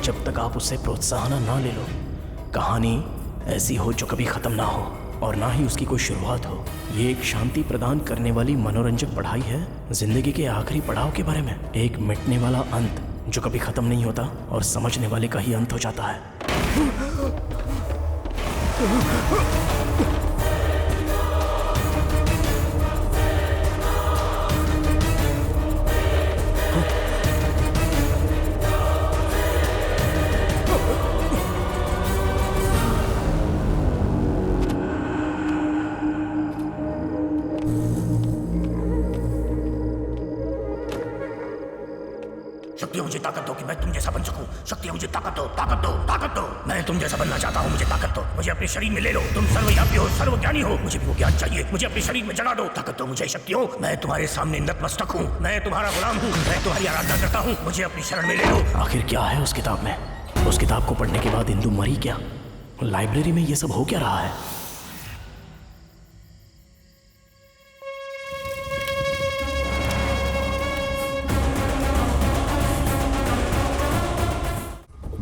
जब तक आप उससे प्रोत्साहन ना ले लो, कहानी ऐसी हो जो कभी खत्म ना हो और ना ही उसकी कोई शुरुआत हो। ये एक शांति प्रदान करने वाली मनोरंजक पढ़ाई है जिंदगी के आखिरी पड़ाव के बारे में। एक मिटने वाला अंत जो कभी खत्म नहीं होता और समझने वाले का ही अंत हो जाता है। शक्ति मुझे ताकत दो कि मैं तुम जैसा बन सकूं। शक्ति मुझे ताकत दो, ताकत दो, ताकत दो। मैं तुम जैसा बनना चाहता हूं, मुझे ताकत दो। मुझे अपने शरीर में ले लो। तुम सर्वव्यापी हो, सर्वज्ञानी हो। मुझे भी वो ज्ञान चाहिए। मुझे अपने शरीर में जगा दो। ताकत दो मुझे शक्तियों। मैं तुम्हारे सामने नतमस्तक हूं। मैं तुम्हारा गुलाम हूं। मैं तुम्हारी आराधना करता हूं। मुझे अपनी शरण में ले लो। आखिर क्या है उस किताब में? उस किताब को पढ़ने के बाद इंदु मरी क्या? लाइब्रेरी में ये सब हो क्या रहा है?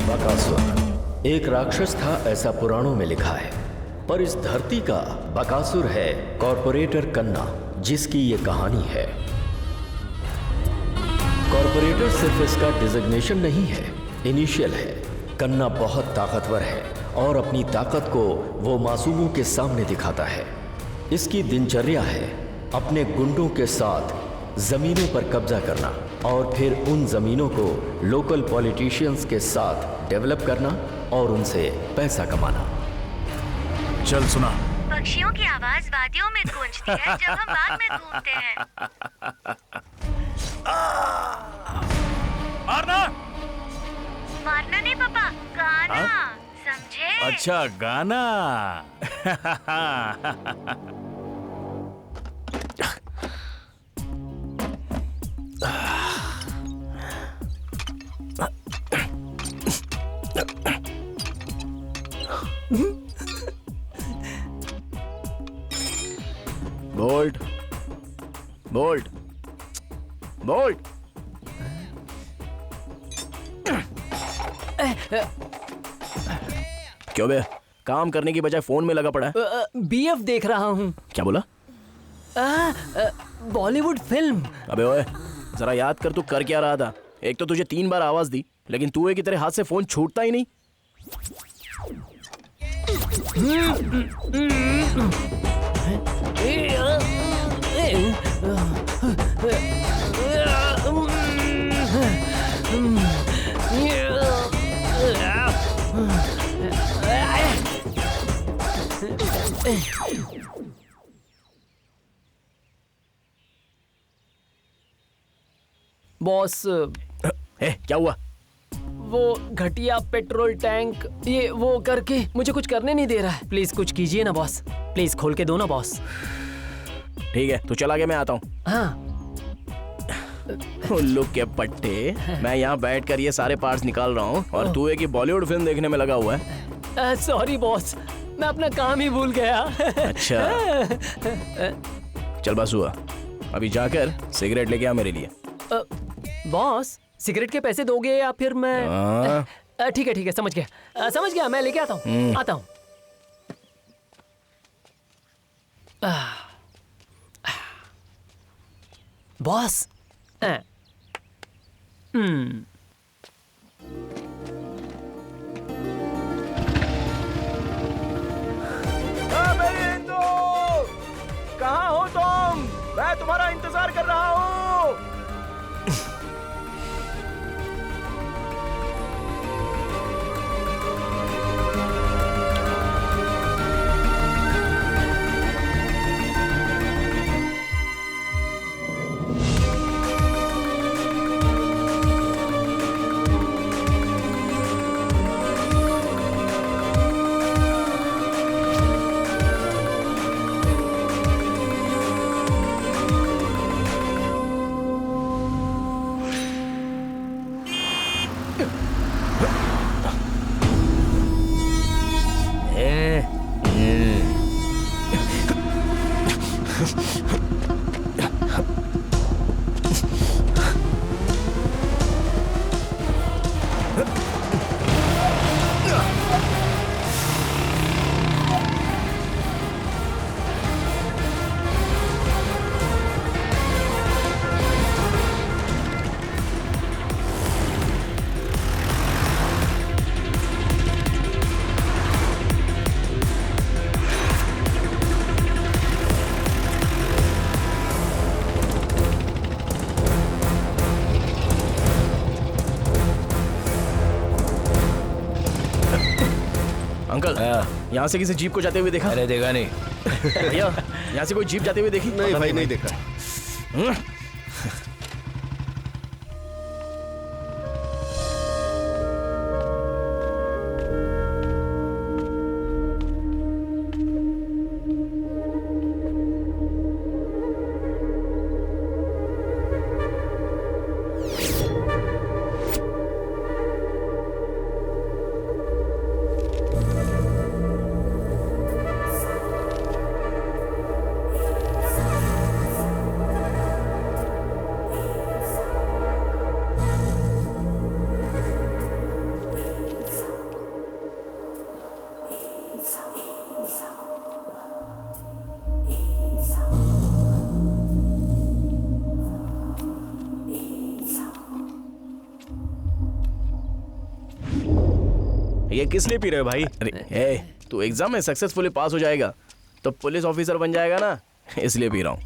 बकासुर एक राक्षस था, ऐसा पुराणों में लिखा है। पर इस धरती का बकासुर है कॉर्पोरेटर कन्ना, जिसकी ये कहानी है। कॉर्पोरेटर सिर्फ इसका डिजिग्नेशन नहीं है, इनिशियल है। कन्ना बहुत ताकतवर है और अपनी ताकत को वो मासूमों के सामने दिखाता है। इसकी दिनचर्या है अपने गुंडों के साथ जमीनों पर कब्जा करना और फिर उन जमीनों को लोकल पॉलिटिशियंस के साथ डेवलप करना और उनसे पैसा कमाना। चल सुना, पक्षियों की आवाज वादियों में गूंजती है जब हम बाग में घूमते हैं। मारना मारना नहीं पापा, गाना। समझे? अच्छा गाना। Bolt bolt bolt. क्यों बे, काम करने की बजाय फोन में लगा पड़ा है? बीएफ देख रहा हूँ। क्या बोला? बॉलीवुड फिल्म। अबे ओए, जरा याद कर तू कर क्या रहा था। एक तो तुझे 3 बार आवाज दी, लेकिन तू है कि तेरे हाथ से फोन छूटता ही नहीं। बॉस, क्या हुआ? वो घटिया पेट्रोल टैंक ये वो करके मुझे कुछ करने नहीं दे रहा है। प्लीज कुछ कीजिए ना बॉस, प्लीज खोल के दो ना बॉस। ठीक है, तू चला गया, मैं आता हूँ। हाँ। उल्लू के पट्टे, मैं यहाँ बैठ कर ये सारे पार्ट्स निकाल रहा हूँ और तू है कि बॉलीवुड फिल्म देखने में लगा हुआ है। सॉरी बॉस, मैं अपना काम ही भूल गया। अच्छा चल बस हुआ, अभी जाकर सिगरेट लेके आ मेरे लिए। बॉस, सिगरेट के पैसे दोगे या फिर मैं? ठीक है समझ गया, मैं लेके आता हूँ। आता हूँ। बॉस। कहाँ हो तुम? मैं तुम्हारा इंतजार कर रहा हूँ। अंकल यहाँ से किसी जीप को जाते हुए देखा? अरे देखा नहीं। भैया यहाँ से कोई जीप जाते हुए देखी? नहीं भाई, नहीं देखा। ये किस लिए पी रहे हो भाई? अरे ए, तू एग्जाम में सक्सेसफुली पास हो जाएगा तो पुलिस ऑफिसर बन जाएगा ना, इसलिए पी रहा हूँ।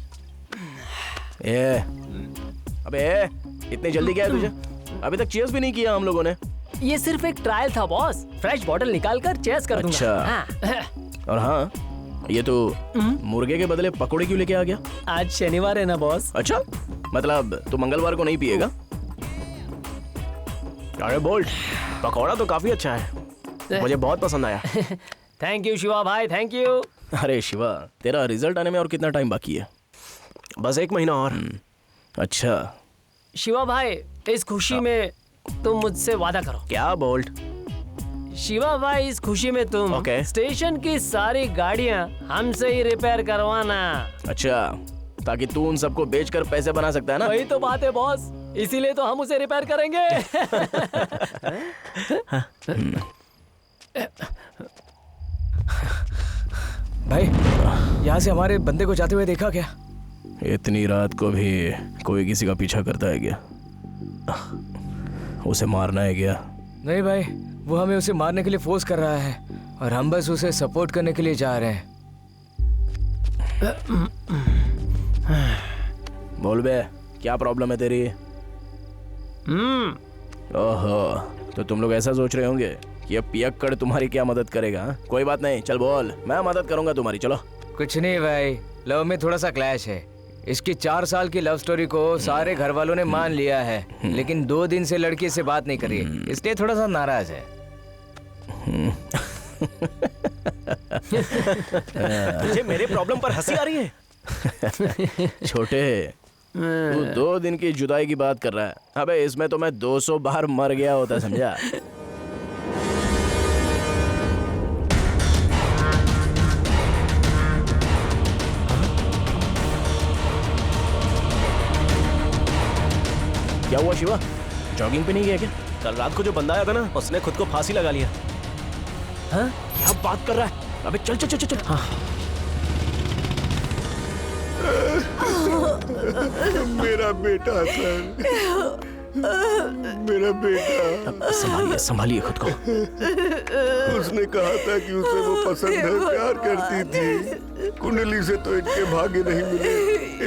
अबे इतनी जल्दी क्या है तुझे? अभी तक चीयर्स भी नहीं किया हम लोगों ने। ये सिर्फ एक ट्रायल था बॉस, फ्रेश बॉटल निकाल कर चेस कर दूंगा। अच्छा। हाँ। और हाँ, ये तो मुर्गे के बदले पकोड़े क्यों लेके आ गया? आज शनिवार है ना बॉस। अच्छा, मतलब तू मंगलवार को नहीं पिएगा? अरे बोल्ट, पकौड़ा तो काफी अच्छा है, मुझे बहुत पसंद आया। थैंक यू शिवा भाई, थैंक यू। अरे शिवा, तेरा रिजल्ट आने में और कितना टाइम बाकी है? बस 1 महीना और। अच्छा। शिवा भाई, इस खुशी में तुम मुझसे वादा करो। क्या बोल्ट? शिवा भाई, इस खुशी में तुम ओके। स्टेशन की सारी गाड़ियां हमसे ही रिपेयर करवाना। अच्छा, ताकि तू उन सबको बेचकर पैसे बना सकता है ना? वही तो बात है बॉस, इसीलिए तो हम उसे रिपेयर करेंगे। भाई, यहाँ से हमारे बंदे को जाते हुए देखा क्या? इतनी रात को भी कोई किसी का पीछा करता है क्या? उसे मारना है क्या? नहीं भाई, वो हमें उसे मारने के लिए फोर्स कर रहा है और हम बस उसे सपोर्ट करने के लिए जा रहे हैं। बोल बे, क्या प्रॉब्लम है तेरी? ओहो, तो तुम लोग ऐसा सोच रहे होंगे कि अब पियक्कड़ तुम्हारी क्या मदद करेगा? हाँ? कोई बात नहीं, चल बोल, मैं मदद करूंगा तुम्हारी। चलो। कुछ नहीं भाई, लव में थोड़ा सा क्लैश है। इसकी 4 साल की लव स्टोरी को सारे घर वालों ने मान लिया है, लेकिन 2 दिन से लड़की से बात नहीं करी, इसलिए थोड़ा सा नाराज है। तुझे मेरे प्रॉब्लम पर हंसी आ रही है? छोटे, तू 2 दिन की जुदाई की बात कर रहा है। अबे इसमें तो मैं 200 बार मर गया होता, समझा? क्या हुआ शिवा, जॉगिंग पे नहीं गया क्या? कल रात को जो बंदा आया था ना, उसने खुद को फांसी लगा लिया। हाँ? क्या बात कर रहा है? अबे चल चल चल चल। हाँ। मेरा बेटा सर, मेरा बेटा। संभालिए संभालिए खुद को। उसने कहा था कि उसे वो पसंद है, प्यार करती थी। कुंडली से तो इनके भाग्य नहीं मिले,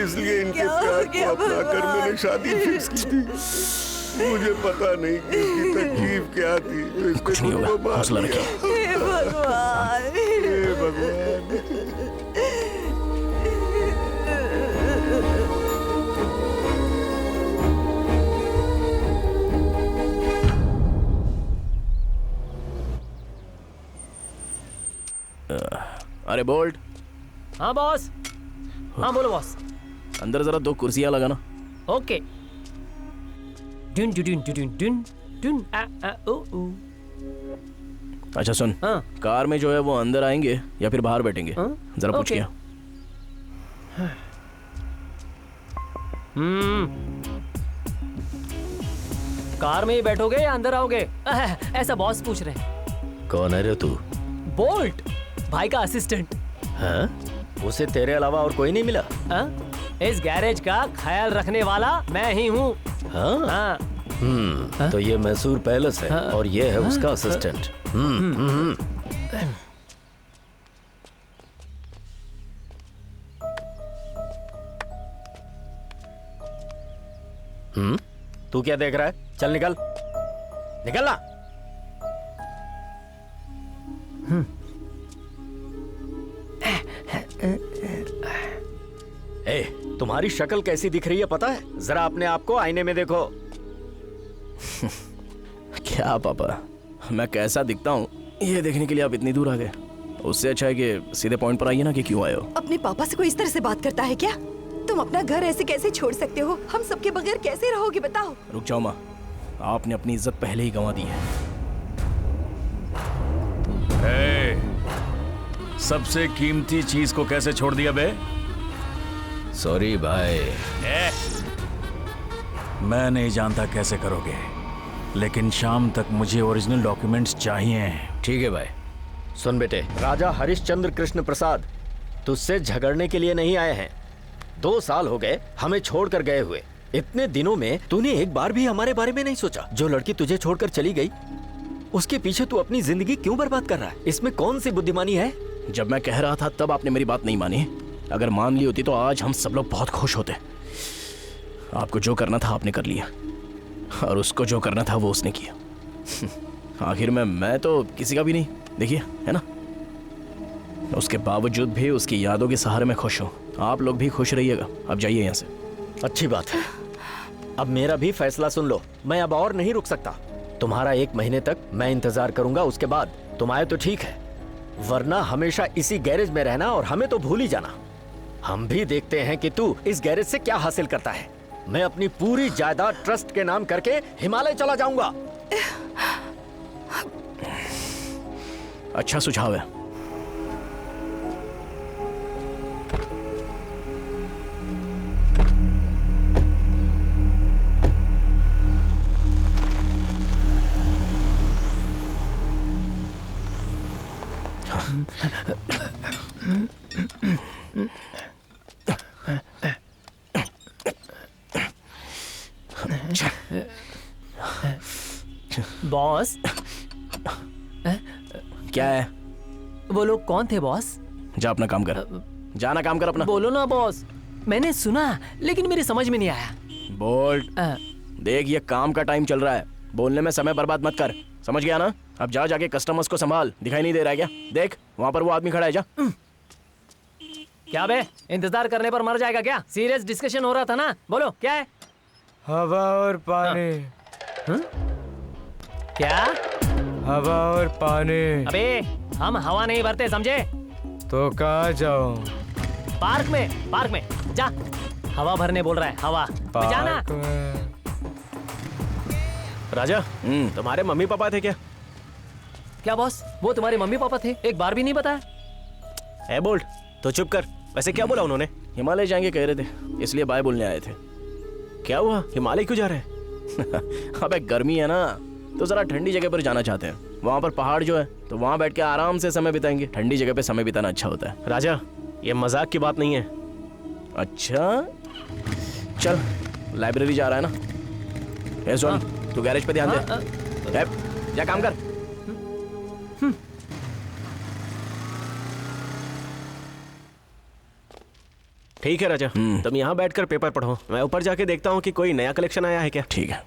इसलिए इनके प्यार को अपना कर मैंने शादी फिक्स की थी। मुझे पता नहीं कि इसकी तकलीफ क्या थी, तो इसने कुछ नहीं खुद को होगा, हौसला रखिए। हे भगवान। अरे बोल्ट। हाँ बॉस। हाँ बोलो बॉस। अंदर जरा 2 कुर्सियां लगाना। ओके। डुन डुन डुन डुन डुन आ आ ओ ओ। अच्छा सुन, हाँ। कार में जो है वो अंदर आएंगे या फिर बाहर बैठेंगे? हाँ? जरा पूछ ओके। क्या। कार में ही बैठोगे या अंदर आओगे? ऐसा बॉस पूछ रहे हैं। कौन है रे तू? बोल्ट, भाई का असिस्टेंट। हाँ? उसे तेरे अलावा और कोई नहीं मिला? हाँ? इस गैरेज का ख्याल रखने वाला मैं ही हूँ। हाँ? हाँ। तो ये मैसूर पैलेस है और ये है उसका असिस्टेंट। तू क्या देख रहा है? चल निकल, निकल ना। तुम्हारी शक्ल कैसी दिख रही है पता है? जरा अपने आप को आईने में देखो। क्या पापा, मैं कैसा दिखता हूँ ये देखने के लिए आप इतनी दूर आ गए? उससे अच्छा है कि सीधे पॉइंट पर आइए ना कि क्यों आए हो। अपने पापा से कोई इस तरह से बात करता है क्या? तुम अपना घर ऐसे कैसे छोड़ सकते हो? हम सबके बगैर कैसे रहोगे बताओ? रुक जाओ माँ, आपने अपनी इज्जत पहले ही गंवा दी है। सबसे कीमती चीज को कैसे छोड़ दिया बे? सॉरी भाई। मैं नहीं जानता कैसे करोगे, लेकिन शाम तक मुझे ओरिजिनल डॉक्यूमेंट्स चाहिए। ठीक है भाई। सुन बेटे, राजा हरिश्चंद्र कृष्ण प्रसाद तुझसे झगड़ने के लिए नहीं आए हैं। 2 साल हो गए हमें छोड़कर गए हुए। इतने दिनों में तूने एक बार भी हमारे बारे में नहीं सोचा। जो लड़की तुझे छोड़कर चली गई उसके पीछे तू अपनी जिंदगी क्यों बर्बाद कर रहा है? इसमें कौन सी बुद्धिमानी है? जब मैं कह रहा था तब आपने मेरी बात नहीं मानी। अगर मान ली होती तो आज हम सब लोग बहुत खुश होते। आपको जो करना था आपने कर लिया, और उसको जो करना था वो उसने किया। आखिर में मैं तो किसी का भी नहीं, देखिए है ना। उसके बावजूद भी उसकी यादों के सहारे में खुश हूँ। आप लोग भी खुश रहिएगा। अब जाइए यहाँ से। अच्छी बात है। अब मेरा भी फैसला सुन लो। मैं अब और नहीं रुक सकता। तुम्हारा 1 महीने तक मैं इंतजार करूंगा, उसके बाद तुम आए तो ठीक है, वरना हमेशा इसी गैरेज में रहना और हमें तो भूल ही जाना। हम भी देखते हैं कि तू इस गैरेज से क्या हासिल करता है। मैं अपनी पूरी जायदाद ट्रस्ट के नाम करके हिमालय चला जाऊंगा। अच्छा सुझाव है। बॉस, क्या है? वो लोग कौन थे बॉस? जा अपना काम कर। जाना काम कर अपना। बोलो ना बॉस। मैंने सुना लेकिन मेरी समझ में नहीं आया। बोल। देख ये काम का टाइम चल रहा है, बोलने में समय बर्बाद मत कर, समझ गया ना? अब जा जाके कस्टमर्स को संभाल। दिखाई नहीं दे रहा है क्या? देख वहां पर वो आदमी खड़ा है, जा। क्या बे, इंतजार करने पर मर जाएगा क्या? सीरियस डिस्कशन हो रहा था ना, बोलो क्या है? हवा और पानी। क्या? हवा और पानी। अबे हम हवा नहीं भरते, समझे? तो कहाँ जाऊं? पार्क में जा। हवा भरने बोल रहा है, हवा में जाना। पार्क में। राजा, तुम्हारे मम्मी पापा थे क्या? क्या बॉस, वो तुम्हारे मम्मी पापा थे? एक बार भी नहीं बताया। ए बोल्ट, तो चुप कर। वैसे क्या बोला उन्होंने? हिमालय जाएंगे कह रहे थे, इसलिए बाय बोलने आए थे। क्या हुआ, हिमालय क्यों जा रहे हैं? अबे गर्मी है ना, तो जरा ठंडी जगह पर जाना चाहते हैं। वहाँ पर पहाड़ जो है, तो वहाँ बैठ के आराम से समय बिताएंगे। ठंडी जगह पे समय बिताना अच्छा होता है। राजा, ये मजाक की बात नहीं है। अच्छा चल, लाइब्रेरी जा रहा है ना? ए सुन, तू गैरेज पे ध्यान दे। जा काम कर। ठीक है राजा, तुम यहाँ बैठकर पेपर पढ़ो, मैं ऊपर जाके देखता हूँ कि कोई नया कलेक्शन आया है क्या। ठीक है।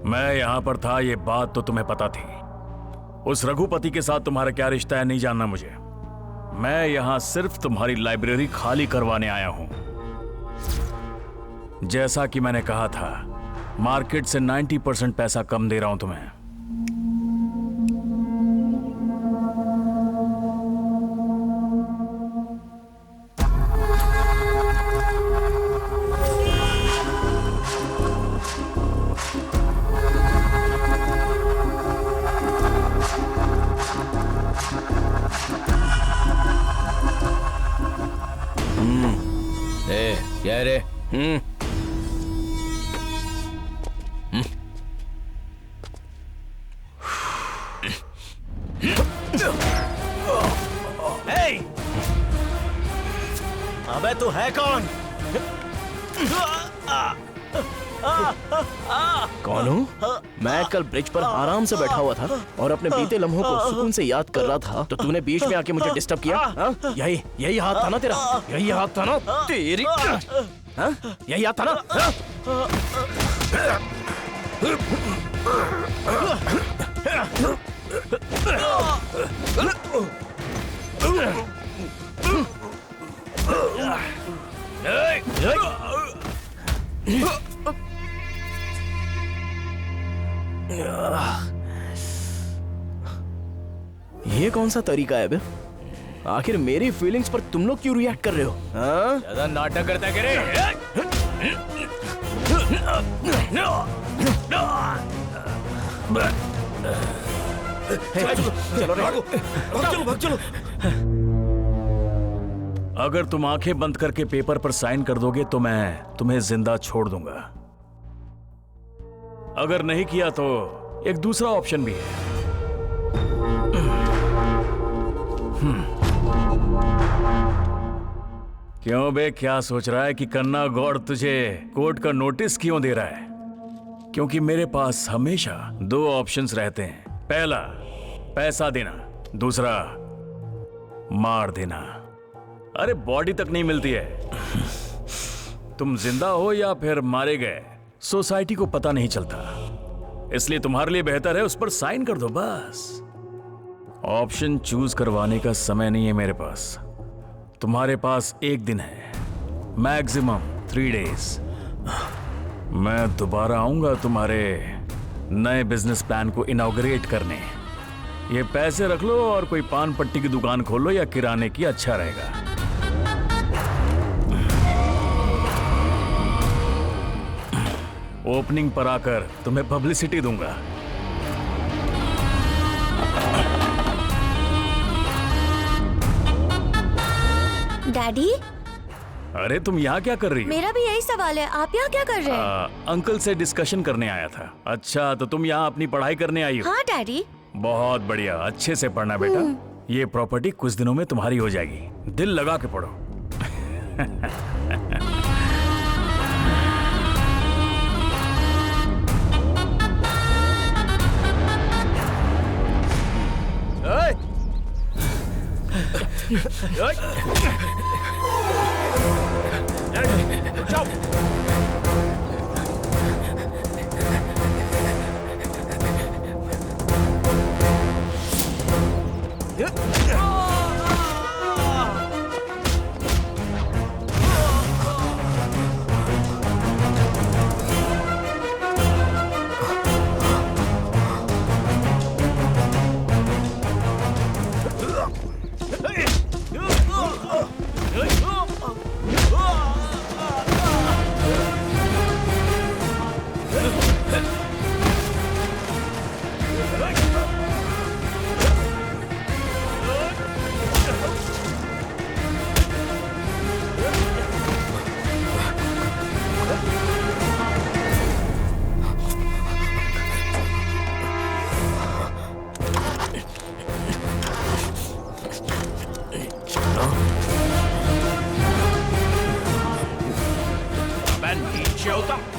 मैं यहाँ पर था, ये बात तो तुम्हें पता थी। उस रघुपति के साथ तुम्हारा क्या रिश्ता है नहीं जानना मुझे। मैं यहाँ सिर्फ तुम्हारी लाइब्रेरी खाली करवाने आया हूँ। जैसा कि मैंने कहा था, मार्केट से 90% पैसा कम दे रहा हूं तुम्हें। क्या रे? अबे तू है कौन? कौन हूँ? मैं कल ब्रिज पर आराम से बैठा हुआ था और अपने बीते लम्हों को सुकून से याद कर रहा था, तो तूने बीच में आके मुझे डिस्टर्ब किया। हाँ? यही हाथ था ना तेरा? यही हाथ था ना तेरी? हाँ? यही हाथ था ना? हाँ? ये कौन सा तरीका है बे? आखिर मेरी फीलिंग्स पर तुम लोग क्यों रिएक्ट कर रहे हो? हाँ? ज्यादा नाटक करता है क्या रे? चलो रे। भाग चलो। अगर तुम आंखें बंद करके पेपर पर साइन कर दोगे तो मैं तुम्हें जिंदा छोड़ दूंगा। अगर नहीं किया तो एक दूसरा ऑप्शन भी है। क्यों बे, क्या सोच रहा है कि कन्ना गौड़ तुझे कोर्ट का नोटिस क्यों दे रहा है? क्योंकि मेरे पास हमेशा दो ऑप्शंस रहते हैं। पहला, पैसा देना, दूसरा मार देना। अरे बॉडी तक नहीं मिलती है। तुम जिंदा हो या फिर मारे गए, सोसाइटी को पता नहीं चलता। इसलिए तुम्हारे लिए बेहतर है उस पर साइन कर दो बस। ऑप्शन चूज करवाने का समय नहीं है मेरे पास। तुम्हारे पास एक दिन है, मैक्सिमम 3 डेज। मैं दोबारा आऊंगा तुम्हारे नए बिजनेस प्लान को इनॉग्रेट करने। ये पैसे रख लो और कोई पान पट्टी की दुकान खोल लो या किराने की, अच्छा रहेगा। ओपनिंग पर आकर तुम्हें पब्लिसिटी दूंगा। डैडी, अरे तुम यहाँ क्या कर रही हो? मेरा भी यही सवाल है, आप यहाँ क्या कर रहे हैं? अंकल से डिस्कशन करने आया था। अच्छा, तो तुम यहाँ अपनी पढ़ाई करने आई हो? हाँ डैडी। बहुत बढ़िया, अच्छे से पढ़ना बेटा। ये प्रॉपर्टी कुछ दिनों में तुम्हारी हो जाएगी। दिल लगा के पढ़ो।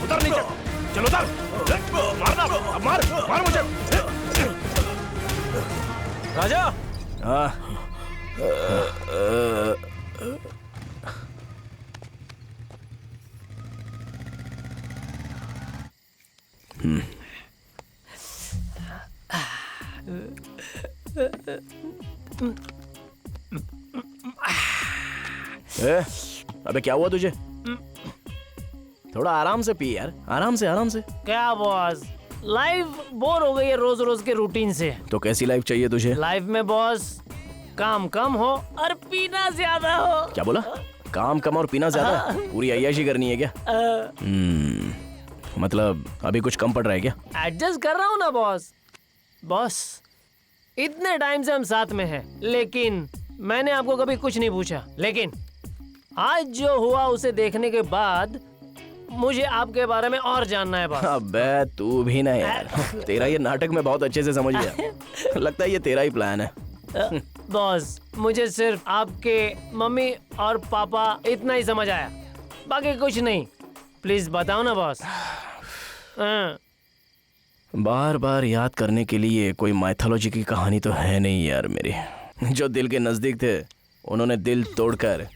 उतर नीचे, चलो उतर। मारना, अब मार मुझे। राजा, अबे क्या हुआ तुझे? थोड़ा आराम से पी यार, आराम से। क्या बॉस, लाइफ बोर हो गई है रोज रोज के रूटीन से। तो कैसी लाइफ चाहिए तुझे? लाइफ में बॉस काम कम हो और पीना ज्यादा हो। क्या बोला? काम कम और पीना ज्यादा? पूरी अय्याशी करनी है क्या? मतलब अभी कुछ कम पड़ रहा है क्या? एडजस्ट कर रहा हूँ ना बॉस। इतने टाइम से हम साथ में हैं, लेकिन मैंने आपको कभी कुछ नहीं पूछा। लेकिन आज जो हुआ उसे देखने के बाद मुझे आपके बारे में और जानना है बॉस। अबे तू भी ना यार, तेरा ये नाटक मैं बहुत अच्छे से समझ गया। लगता है ये तेरा ही प्लान है। बॉस, मुझे सिर्फ आपके मम्मी और पापा इतना ही समझ आया, बाकी कुछ नहीं। प्लीज बताओ ना बॉस। बार बार याद करने के लिए कोई माइथोलॉजी की कहानी तो है नहीं यार मेरी। जो दिल के नज़दीक थे उन्होंने दिल तोड़कर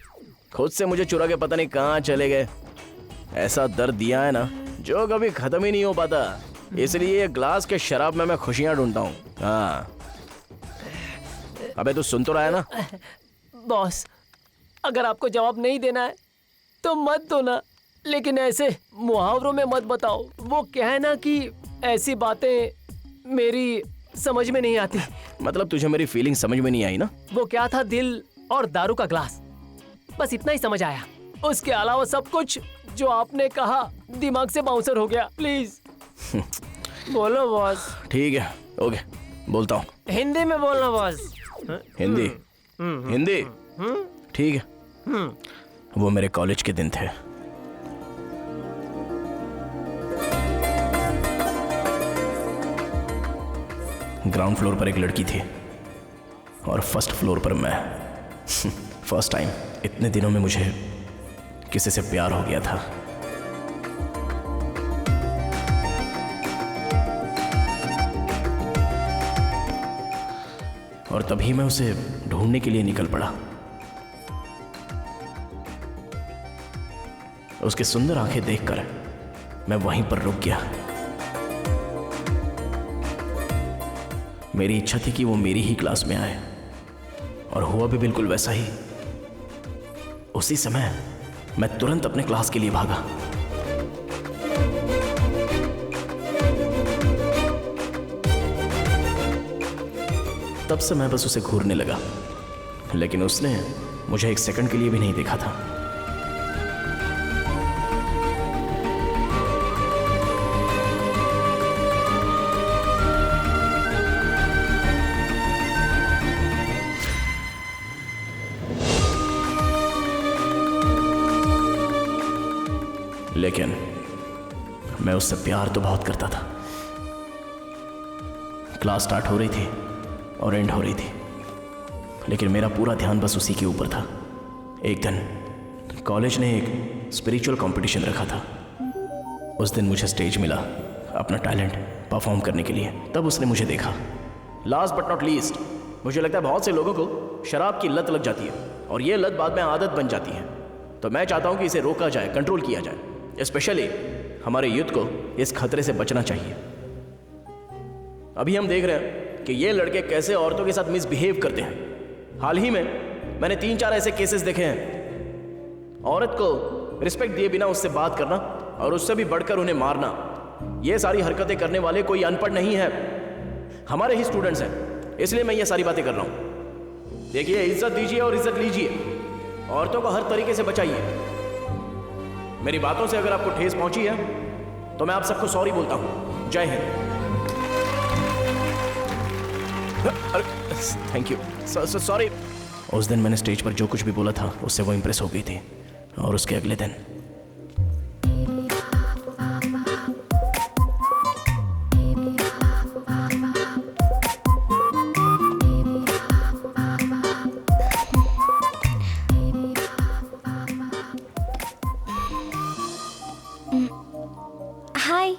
खुद से मुझे चुरा के पता नहीं कहाँ चले गए। ऐसा दर्द दिया है ना जो कभी ख़त्म ही नहीं हो पाता। इसलिए ये ग्लास के शराब में मैं खुशियाँ ढूंढता हूँ। हाँ अबे तू सुन तो रहा है ना? बॉस, अगर आपको जवाब नहीं देना है तो मत दो ना, लेकिन ऐसे मुहावरों में मत बताओ। वो क्या है ना कि ऐसी बातें मेरी समझ में नहीं आती। मतलब तुझे मेरी फीलिंग समझ में नहीं आई ना? वो क्या था, दिल और दारू का ग्लास, बस इतना ही समझ आया। उसके अलावा सब कुछ जो आपने कहा दिमाग से बाउंसर हो गया। प्लीज बोलो बॉस। ठीक है, ओके, बोलता हूँ। हिंदी में बोलना बॉस। हिंदी? हिंदी? ठीक है। वो मेरे कॉलेज के दिन थे। ग्राउंड फ्लोर पर एक लड़की थी और फर्स्ट फ्लोर पर मैं। फर्स्ट टाइम इतने दिनों में मुझे किसी से प्यार हो गया था। और तभी मैं उसे ढूंढने के लिए निकल पड़ा। उसकी सुंदर आंखें देखकर मैं वहीं पर रुक गया। मेरी इच्छा थी कि वो मेरी ही क्लास में आए, और हुआ भी बिल्कुल वैसा ही। उसी समय मैं तुरंत अपने क्लास के लिए भागा। तब से मैं बस उसे घूरने लगा, लेकिन उसने मुझे एक सेकंड के लिए भी नहीं देखा था। लेकिन मैं उससे प्यार तो बहुत करता था। क्लास स्टार्ट हो रही थी और एंड हो रही थी, लेकिन मेरा पूरा ध्यान बस उसी के ऊपर था। एक दिन कॉलेज ने एक स्पिरिचुअल कंपटीशन रखा था। उस दिन मुझे स्टेज मिला अपना टैलेंट परफॉर्म करने के लिए। तब उसने मुझे देखा। लास्ट बट नॉट लीस्ट, मुझे लगता है बहुत से लोगों को शराब की लत लग जाती है और ये लत बाद में आदत बन जाती है। तो मैं चाहता हूँ कि इसे रोका जाए, कंट्रोल किया जाए। स्पेशली हमारे यूथ को इस खतरे से बचना चाहिए। अभी हम देख रहे हैं कि ये लड़के कैसे औरतों के साथ मिसबिहेव करते हैं। हाल ही में मैंने 3-4 ऐसे केसेस देखे हैं। औरत को रिस्पेक्ट दिए बिना उससे बात करना और उससे भी बढ़कर उन्हें मारना। ये सारी हरकतें करने वाले कोई अनपढ़ नहीं है, हमारे ही स्टूडेंट्स हैं। इसलिए मैं ये सारी बातें कर रहा हूँ। देखिए, इज्जत दीजिए और इज्जत लीजिए। औरतों को हर तरीके से बचाइए। मेरी बातों से अगर आपको ठेस पहुंची है तो मैं आप सबको सॉरी बोलता हूं। जय हिंद। Thank you, sorry. उस दिन मैंने स्टेज पर जो कुछ भी बोला था उससे वो इंप्रेस हो गई थी। और उसके अगले दिन हाय।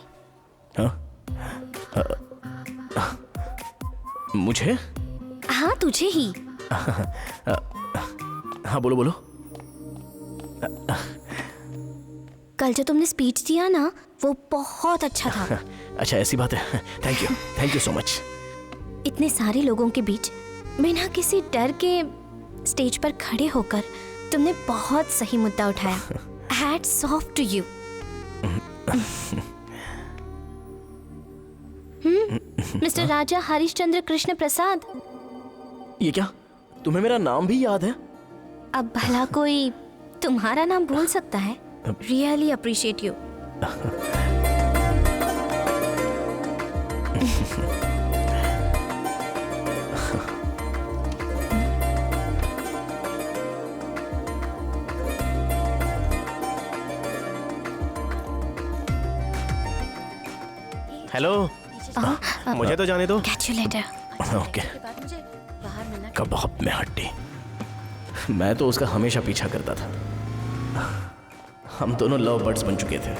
मुझे? हाँ, तुझे ही। हाँ, बोलो बोलो। कल जो तुमने स्पीच दिया ना, वो बहुत अच्छा था। अच्छा, ऐसी बात है। Thank you so much. इतने सारे लोगों के बीच बिना किसी डर के स्टेज पर खड़े होकर तुमने बहुत सही मुद्दा उठाया। Hats off to you. Mister Raja Harishchandra Krishna Prasad. ये क्या, तुम्हें मेरा नाम भी याद है? अब भला कोई तुम्हारा नाम भूल सकता है? Really appreciate you. हेलो, मुझे तो जाने दो। Catch you later. ओके। कबाब में हड्डी। मैं तो उसका हमेशा पीछा करता था। हम दोनों लव बर्ड्स बन चुके थे।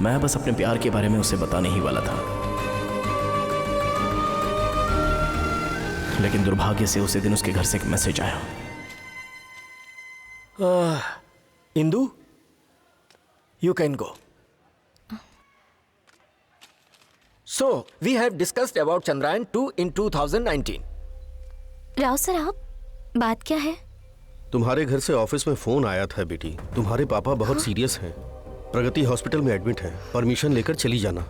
मैं बस अपने प्यार के बारे में उसे बताने ही वाला था, लेकिन दुर्भाग्य से उसी दिन उसके घर से एक मैसेज आया। Indu, you can go. So, we have discussed about Chandrayaan 2 in 2019. Rao sir, आप बात क्या है? तुम्हारे घर से ऑफिस में फोन आया था बेटी। तुम्हारे पापा बहुत सीरियस हैं, प्रगति हॉस्पिटल में एडमिट हैं। परमिशन लेकर चली जाना।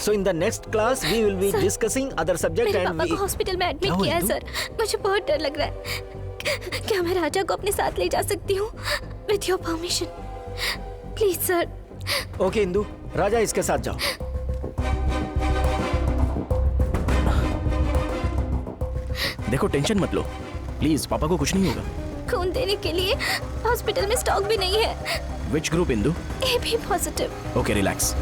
So in the next class we will be discussing other subject मेरे and पापा we... को हॉस्पिटल में एडमिट किया है सर। मुझे बहुत डर लग रहा है। क्या मैं राजा को अपने साथ ले जा सकती हूँ? With your permission, please sir. Okay Indu, Raja इसके साथ जाओ। देखो, टेंशन मत लो प्लीज, पापा को कुछ नहीं होगा। खून देने के लिए हॉस्पिटल में स्टॉक भी नहीं है। Which group Indu? AB positive. Okay, relax.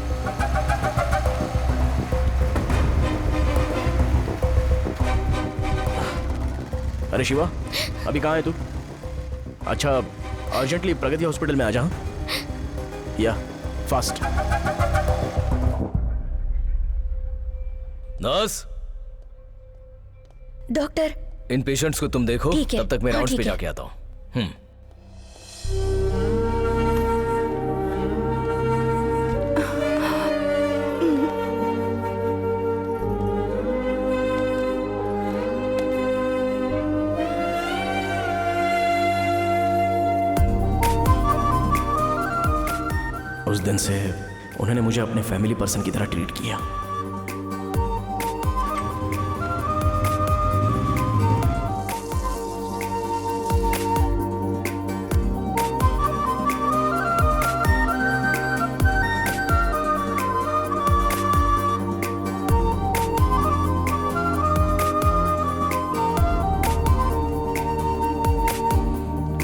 अरे शिवा, अभी कहाँ है तू? अच्छा, अर्जेंटली प्रगति हॉस्पिटल में आ जा। या फास्ट। नर्स, डॉक्टर, इन पेशेंट्स को तुम देखो, ठीक है। तब तक मैं हाँ, राउंड्स पे ठीक है। जाके आता हूँ। उस दिन से उन्होंने मुझे अपने फैमिली पर्सन की तरह ट्रीट किया।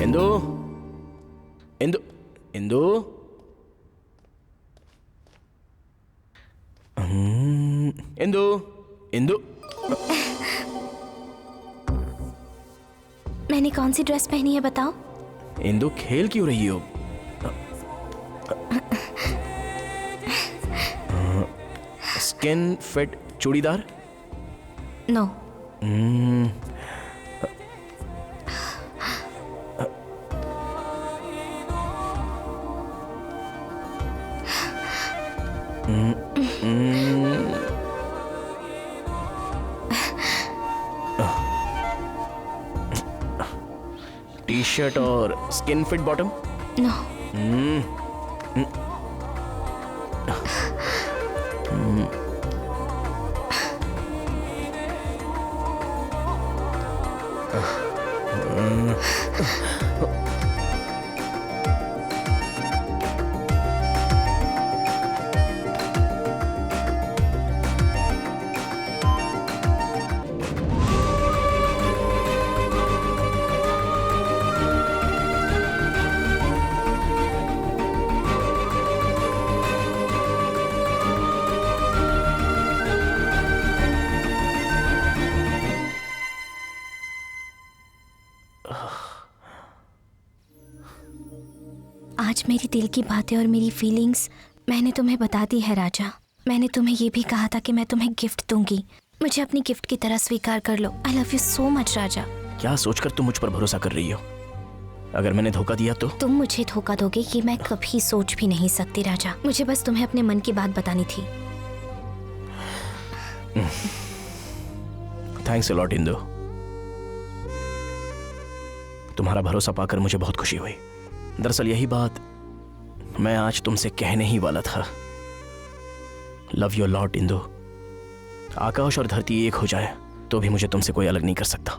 इंदु, इंदु, इंदु, इंदु, इंदु। मैंने कौन सी ड्रेस पहनी है बताओ? इंदु, खेल क्यों रही हो? Skin fit churidar? No. T shirt और स्किन फिट बॉटम? नो। आज मेरी दिल की बातें और मेरी फीलिंग्स मैंने तुम्हें बता दी है राजा। मैंने तुम्हें ये भी कहा था कि मैं तुम्हें गिफ्ट दूंगी। मुझे अपनी गिफ्ट की तरह स्वीकार कर लो। I love you so much Raja. क्या सोचकर तुम मुझ पर भरोसा कर रही हो? अगर मैंने धोखा दिया तो? तुम मुझे धोखा दोगे ये मैं कभी सोच भी नहीं सकती राजा। मुझे बस तुम्हें अपने मन की बात बतानी थी। Thanks a lot Indu. तुम्हारा भरोसा पाकर मुझे बहुत खुशी हुई। दरअसल यही बात मैं आज तुमसे कहने ही वाला था। Love you lot Indu. आकाश और धरती एक हो जाए तो भी मुझे तुमसे कोई अलग नहीं कर सकता।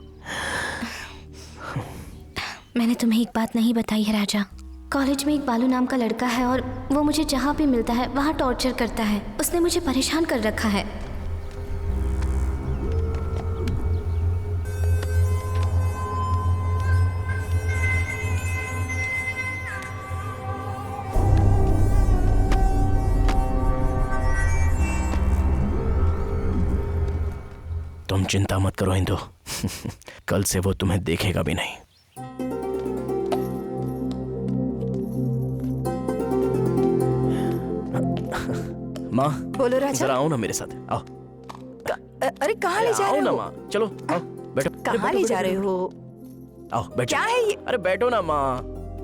मैंने तुम्हें एक बात नहीं बताई है राजा। कॉलेज में एक बालू नाम का लड़का है और वो मुझे जहाँ भी मिलता है वहाँ टॉर्चर करता है। उसने मुझे परेशान कर रखा है। तुम चिंता मत करो इंदु। कल से वो तुम्हें देखेगा भी नहीं। माँ बोलो राजा। जरा आओ ना मेरे साथ, आओ। अरे कहाँ ले जा आओ रहे ना हो? माँ, चलो आओ बैठो। कहाँ ले जा रहे हो? आओ बैठो। क्या है ये? अरे बैठो ना माँ।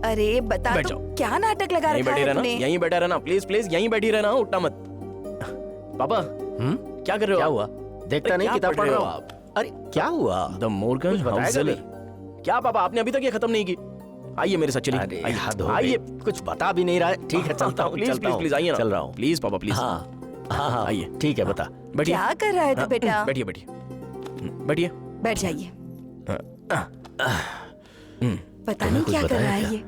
अरे बता बैठ तो, जाओ। क्या नाटक लगा यहीं रखा बैठे है रहना, तुमने? यहीं बैठा रहना, प्लीज प्लीज यहीं बैठी रहना, उठना मत। पापा क्या कर रहे हो? क्या आप? हुआ? देखता अरे नहीं क्या किताब पढ़ रहे हो आप? अरे क्या हुआ? द मोर्गन कुछ बताएगा हाउसल। नहीं? क्या पापा, आपने अभी तक ये खत्म नहीं की? आइए मेरे साथ चलिए। अरे आइए, हद हो गई। आइए कुछ बता भी नहीं रहा है। ठीक है चलता हूँ, प्लीज प्लीज प्लीज आइए ना। चल रहा हूँ। प्लीज पापा प्लीज। हाँ हाँ हाँ आइए। ठीक है बता। बैठिए। क्या कर रहा है तू बेटा? बैठिए बैठिए बैठिए। बैठ जाइए। पता तुम्हें नहीं कुछ क्या कर बताया रहा है क्या? ये।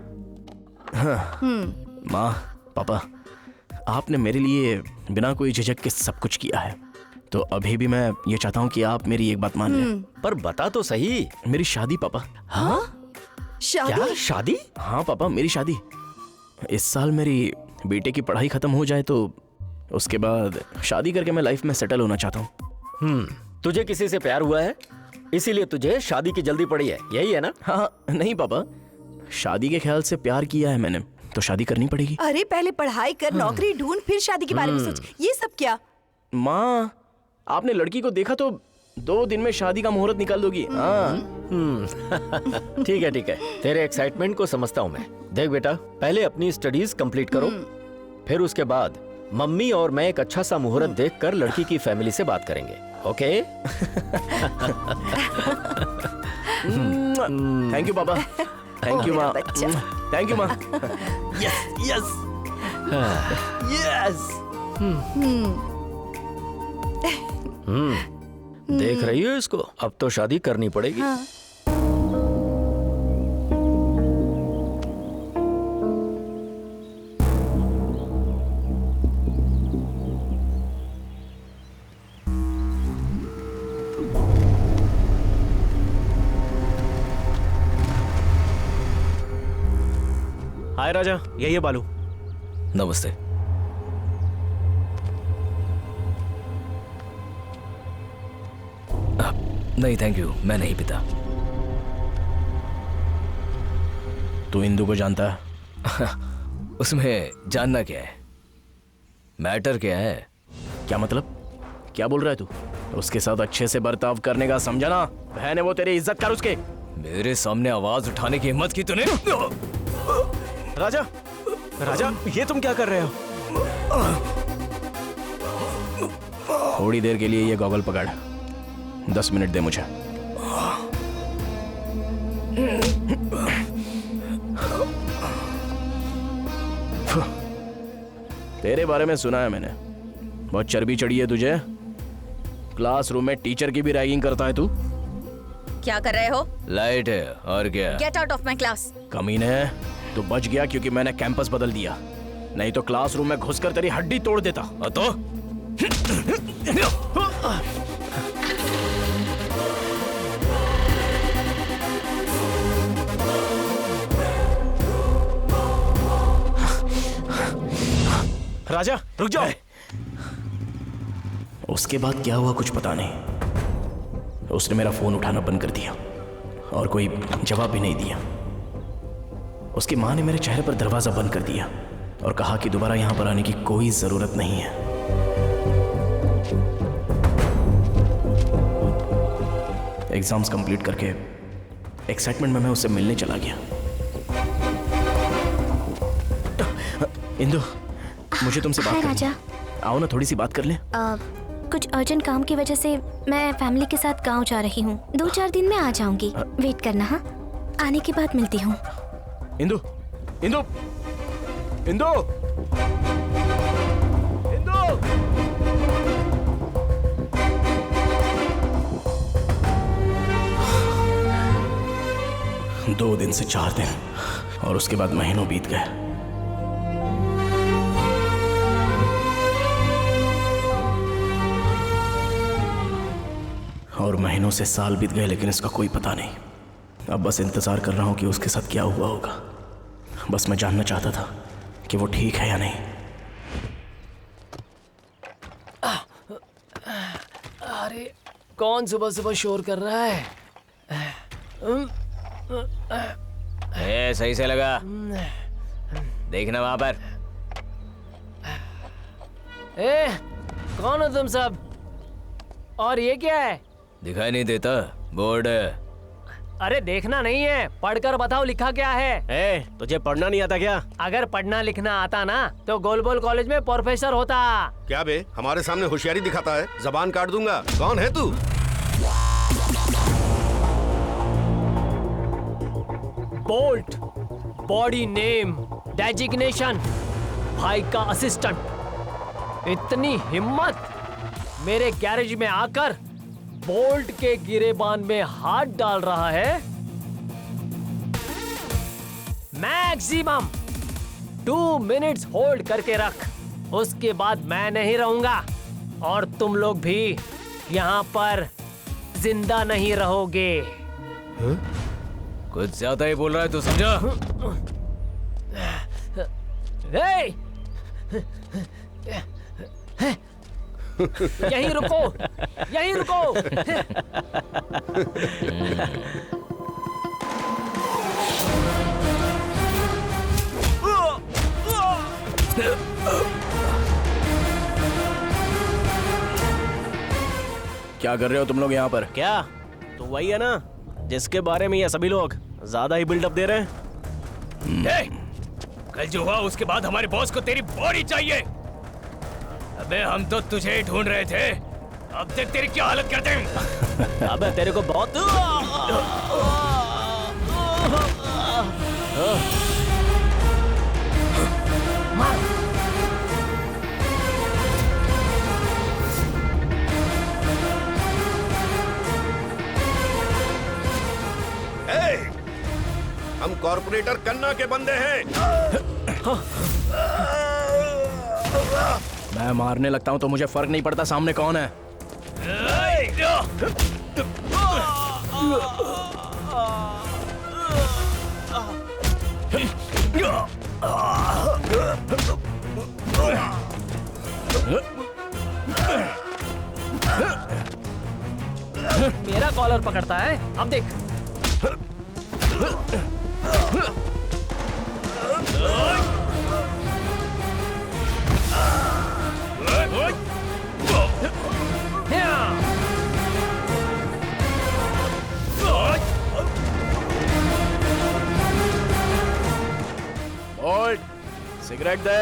माँ पापा, आपने मेरे लिए बिना कोई झिझक के सब कुछ किया है, तो अभी भी मैं ये चाहता हूँ कि आप मेरी एक बात मान लें। पर बता तो सही। मेरी शादी पापा। हाँ शादी? क्या शादी? हाँ पापा, मेरी शादी। इस साल मेरी बेटे की पढ़ाई खत्म हो जाए तो उसके बाद शादी करके मैं लाइफ में सेटल होना चाहता हूँ। तुझे किसी से प्यार हुआ है इसीलिए तुझे शादी की जल्दी पड़ी है, यही है ना? हाँ नहीं पापा, शादी के ख्याल से प्यार किया है मैंने तो शादी करनी पड़ेगी। अरे पहले पढ़ाई कर, नौकरी ढूंढ, फिर शादी के बारे में सोच। ये सब क्या? माँ आपने लड़की को देखा तो 2 दिन में शादी का मुहूर्त निकाल दोगी। हाँ ठीक है तेरे एक्साइटमेंट को समझता हूँ मैं। देख बेटा, पहले अपनी स्टडीज कंप्लीट करो, फिर उसके बाद मम्मी और मैं एक अच्छा सा मुहूर्त देखकर लड़की की फैमिली से बात करेंगे। ओके? थैंक यू पापा। थैंक यू माँ। बच्चा। थैंक यू माँ। Yes yes yes. देख रही हो इसको? अब तो शादी करनी पड़ेगी। हाँ। हाय राजा, यही है बालू। नमस्ते। नहीं थैंक यू, मैं नहीं पीता। तू इंदू को जानता है? उसमें जानना क्या है? मैटर क्या है? क्या मतलब? क्या बोल रहा है तू? उसके साथ अच्छे से बर्ताव करने का समझा ना? बहन है वो, तेरी इज्जत कर उसके। मेरे सामने आवाज उठाने की हिम्मत की तूने? राजा, राजा ये तुम क्या कर रहे हो? थोड़ी देर के लिए ये गॉगल पकड़, 10 मिनट दे मुझे। तेरे बारे में सुना है मैंने, बहुत चर्बी चढ़ी है तुझे। क्लासरूम में टीचर की भी रैगिंग करता है तू। क्या कर रहे हो? लाइट है और क्या? Get out of my class. कमीने, तू बच गया क्योंकि मैंने कैंपस बदल दिया, नहीं तो क्लासरूम में घुसकर तेरी हड्डी तोड़ देता। तो राजा रुक जाओ। उसके बाद क्या हुआ कुछ पता नहीं। उसने मेरा फोन उठाना बंद कर दिया और कोई जवाब भी नहीं दिया। उसकी माँ ने मेरे चेहरे पर दरवाजा बंद कर दिया और कहा कि दोबारा यहां पर आने की कोई जरूरत नहीं है। एग्जाम्स कंप्लीट करके एक्साइटमेंट में मैं उससे मिलने चला गया। इंदु, मुझे तुमसे बात हाय करनी राजा। है। आओ ना थोड़ी सी बात कर ले। कुछ अर्जेंट काम की वजह से मैं फैमिली के साथ गांव जा रही हूँ। 2-4 दिन में आ जाऊंगी। वेट करना। हाँ, आने के बाद मिलती हूँ। इंदु, इंदु, इंदु, इंदु। 2 दिन से 4 दिन और उसके बाद महीनों बीत गए। और महीनों से साल बीत गए लेकिन इसका कोई पता नहीं। अब बस इंतजार कर रहा हूं कि उसके साथ क्या हुआ होगा। बस मैं जानना चाहता था कि वो ठीक है या नहीं। अरे कौन सुबह सुबह शोर कर रहा है? सही से लगा, देखना वहां पर। ए, कौन हो तुम सब? और ये क्या है? दिखाई नहीं देता? बोर्ड है। अरे देखना नहीं है, पढ़कर बताओ लिखा क्या है। तुझे पढ़ना नहीं आता क्या? अगर पढ़ना लिखना आता ना तो गोलबोल कॉलेज में प्रोफेसर होता। क्या बे, हमारे सामने होशियारी दिखाता है? जबान काट दूंगा। कौन है तू? बोल्ट, बॉडी नेम, डेजिग्नेशन, भाई का असिस्टेंट। इतनी हिम्मत मेरे गैरेज में आकर बोल्ट के गिरेबान में हाथ डाल रहा है। मैक्सिमम 2 मिनट्स होल्ड करके रख, उसके बाद मैं नहीं रहूंगा और तुम लोग भी यहाँ पर जिंदा नहीं रहोगे। कुछ ज्यादा ही बोल रहा है तू, समझा? यहीं रुको, यहीं रुको। क्या कर रहे हो तुम लोग यहाँ पर? क्या तो वही है ना जिसके बारे में ये सभी लोग ज्यादा ही बिल्डअप दे रहे हैं। कल जो हुआ उसके बाद हमारे बॉस को तेरी बॉडी चाहिए। अबे हम तो तुझे ही ढूंढ रहे थे, अब देख तेरी क्या हालत करते हैं। अबे तेरे को बहुत हम कॉर्पोरेटर कन्ना के बंदे हैं। मैं मारने लगता हूँ तो मुझे फर्क नहीं पड़ता सामने कौन है। मेरा कॉलर पकड़ता है, अब देख। ओल्ड सिगरेट दे।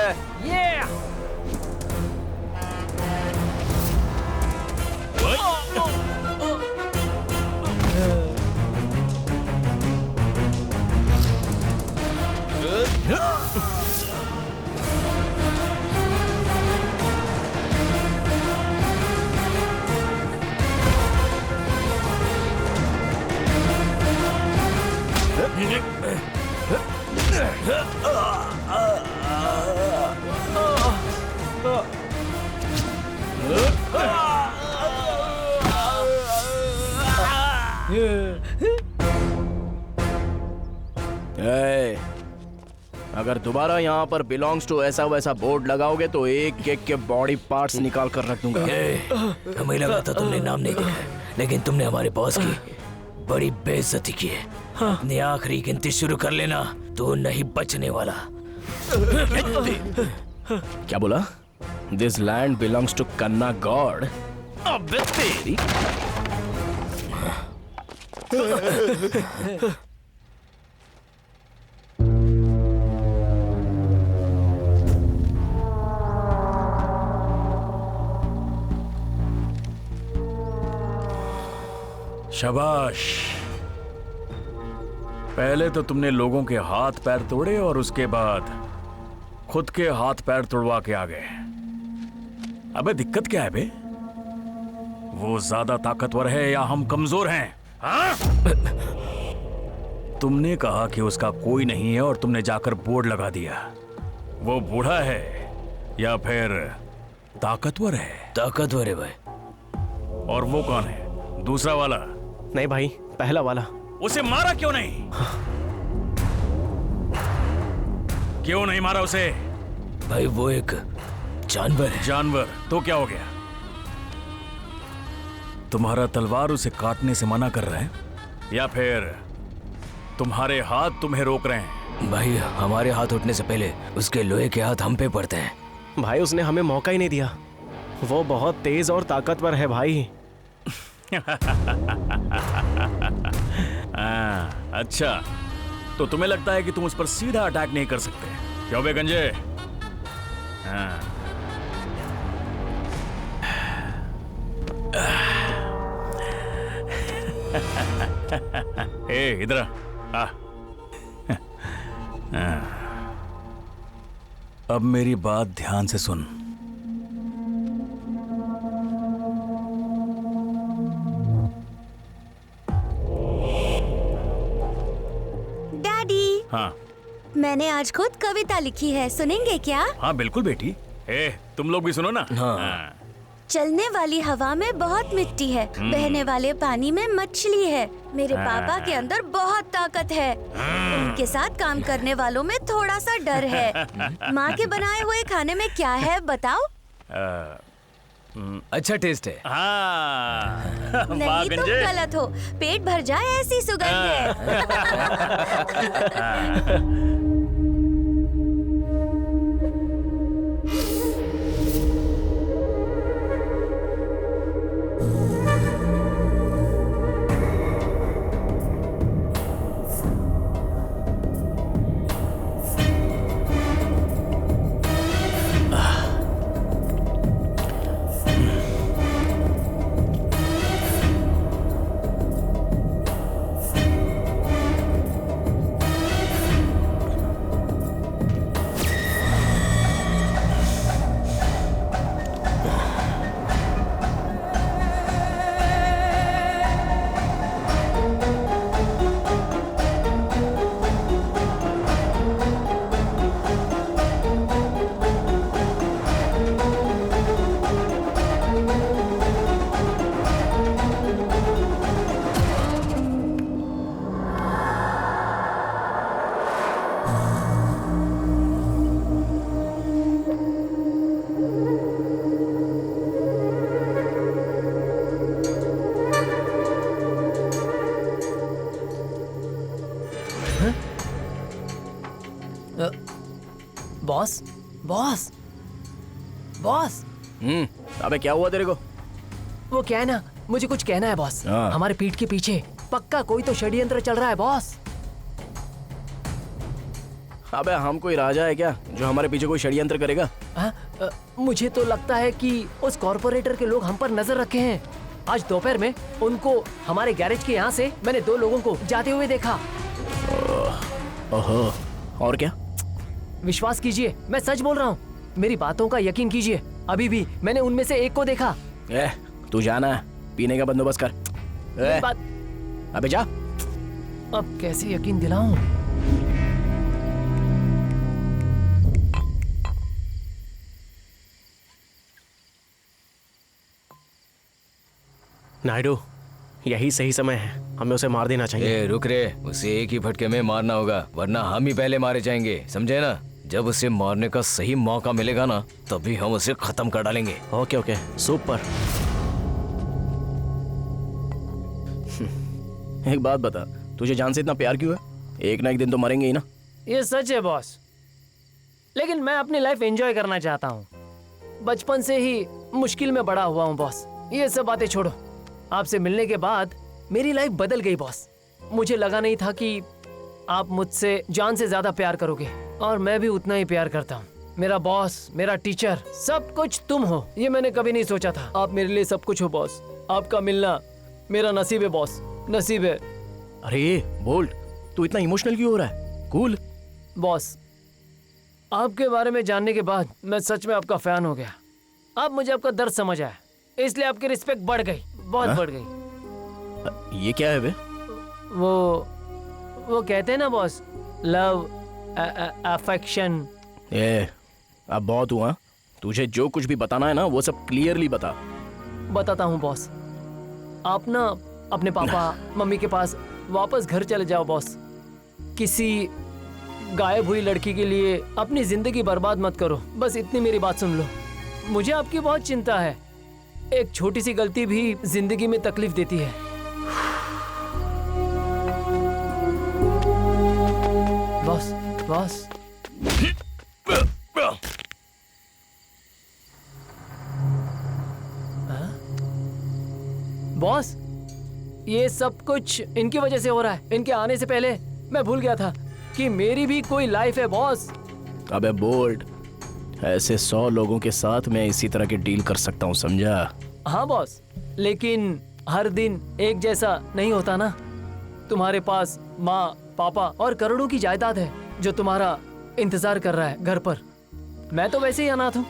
अगर दोबारा यहाँ पर बिलोंग्स टू ऐसा वैसा बोर्ड लगाओगे तो एक एक के बॉडी पार्ट्स निकाल कर रख दूंगा। हमें लगा था तुमने नाम नहीं लिखा है, लेकिन तुमने हमारे बॉस की बड़ी बेइज्जती की है। अपनी आखिरी गिनती शुरू कर लेना, तू नहीं बचने वाला। क्या बोला? दिस लैंड बिलोंग्स टू कन्ना गॉड। अबे तेरी। शाबाश। पहले तो तुमने लोगों के हाथ पैर तोड़े और उसके बाद खुद के हाथ पैर तोड़वा के आ गए। अबे दिक्कत क्या है बे? वो ज्यादा ताकतवर है या हम कमजोर हैं? हाँ? तुमने कहा कि उसका कोई नहीं है और तुमने जाकर बोर्ड लगा दिया। वो बूढ़ा है या फिर ताकतवर है? ताकतवर है भाई। और वो कौन है? दूसरा वाला? नहीं भाई, पहला वाला। उसे मारा क्यों नहीं? क्यों नहीं मारा उसे? भाई वो एक जानवर है। जानवर? तो क्या हो गया? तुम्हारा तलवार उसे काटने से मना कर रहा है या फिर तुम्हारे हाथ तुम्हें रोक रहे हैं? भाई हमारे हाथ उठने से पहले उसके लोहे के हाथ हम पे पड़ते हैं। भाई उसने हमें मौका ही नहीं दिया। वो बहुत तेज और ताकतवर है भाई। अच्छा, तो तुम्हें लगता है कि तुम उस पर सीधा अटैक नहीं कर सकते, क्यों बे गंजे? ए, इधर आ। अब मेरी बात ध्यान से सुन। डैडी, हाँ मैंने आज खुद कविता लिखी है, सुनेंगे क्या? हाँ बिल्कुल बेटी। ए, तुम लोग भी सुनो ना। हाँ। चलने वाली हवा में बहुत मिट्टी है, बहने वाले पानी में मछली है। मेरे पापा के अंदर बहुत ताकत है, उनके साथ काम करने वालों में थोड़ा सा डर है। माँ के बनाए हुए खाने में क्या है बताओ? अच्छा टेस्ट है। हाँ। नहीं, तुम गलत हो। पेट भर जाए ऐसी सुगंध है। Boss, boss, boss. अबे क्या हुआ तेरे को? वो क्या है ना, मुझे कुछ कहना है बॉस। हमारे पीठ के पीछे पक्का कोई तो षड्यंत्र चल रहा है बॉस। अबे हम कोई राजा है क्या जो हमारे पीछे कोई षड्यंत्र करेगा? मुझे तो लगता है कि उस कॉर्पोरेटर के लोग हम पर नजर रखे हैं। आज दोपहर में उनको हमारे गैरेज के यहाँ से मैंने 2 लोगों को जाते हुए देखा। ओहो, और क्या? विश्वास कीजिए, मैं सच बोल रहा हूँ, मेरी बातों का यकीन कीजिए। अभी भी मैंने उनमें से एक को देखा। तू जाना है, पीने का बंदोबस्त कर। अबे जा। अब कैसे यकीन दिलाऊं? नायडू, यही सही समय है, हमें उसे मार देना चाहिए। रुक रे, उसे एक ही फटके में मारना होगा, वरना हम ही पहले मारे जाएंगे, समझे ना? जब उसे मारने का सही मौका मिलेगा ना, तभी हम उसे खत्म कर डालेंगे। Okay okay, super. एक बात बता, तुझे जान से इतना प्यार क्यों है? एक ना एक दिन तो मरेंगे ही ना। ये सच है बॉस, लेकिन मैं अपनी लाइफ एंजॉय करना चाहता हूँ। बचपन से ही मुश्किल में बड़ा हुआ हूँ बॉस। ये सब बातें छोड़ो, आपसे मिलने के बाद मेरी लाइफ बदल गई बॉस। मुझे लगा नहीं था कि आप मुझसे जान से ज्यादा प्यार करोगे, और मैं भी उतना ही प्यार करता हूँ। मेरा बॉस, मेरा टीचर, सब कुछ तुम हो, ये मैंने कभी नहीं सोचा था। आप मेरे लिए सब कुछ हो बॉस। आपका मिलना मेरा नसीब है बॉस, नसीब है। अरे बोल्ट, तू इतना इमोशनल क्यों हो रहा है? कूल। बॉस, आपके बारे में जानने के बाद मैं सच में आपका फैन हो गया। अब मुझे आपका दर्द समझ आया, इसलिए आपकी रिस्पेक्ट बढ़ गई, बहुत बढ़ गई। ये क्या है बे? वो कहते हैं ना बॉस, लव, अफेक्शन। अब बहुत हुआ। तुझे जो कुछ भी बताना है ना, वो सब क्लियरली बता। बताता हूँ बॉस। आप ना अपने पापा मम्मी के पास वापस घर चले जाओ बॉस। किसी गायब हुई लड़की के लिए अपनी जिंदगी बर्बाद मत करो, बस इतनी मेरी बात सुन लो। मुझे आपकी बहुत चिंता है, एक छोटी सी गलती भी जिंदगी में तकलीफ देती है। Boss, boss. बॉस, ये सब कुछ इनकी वजह से हो रहा है। इनके आने से पहले मैं भूल गया था कि मेरी भी कोई लाइफ है बॉस। अबे बोल्ट, ऐसे 100 लोगों के साथ मैं इसी तरह की डील कर सकता हूँ, समझा? हाँ बॉस, लेकिन हर दिन एक जैसा नहीं होता ना। तुम्हारे पास माँ, पापा और करोड़ों की जायदाद है जो तुम्हारा इंतजार कर रहा है घर पर। मैं तो वैसे ही अनाथ हूँ।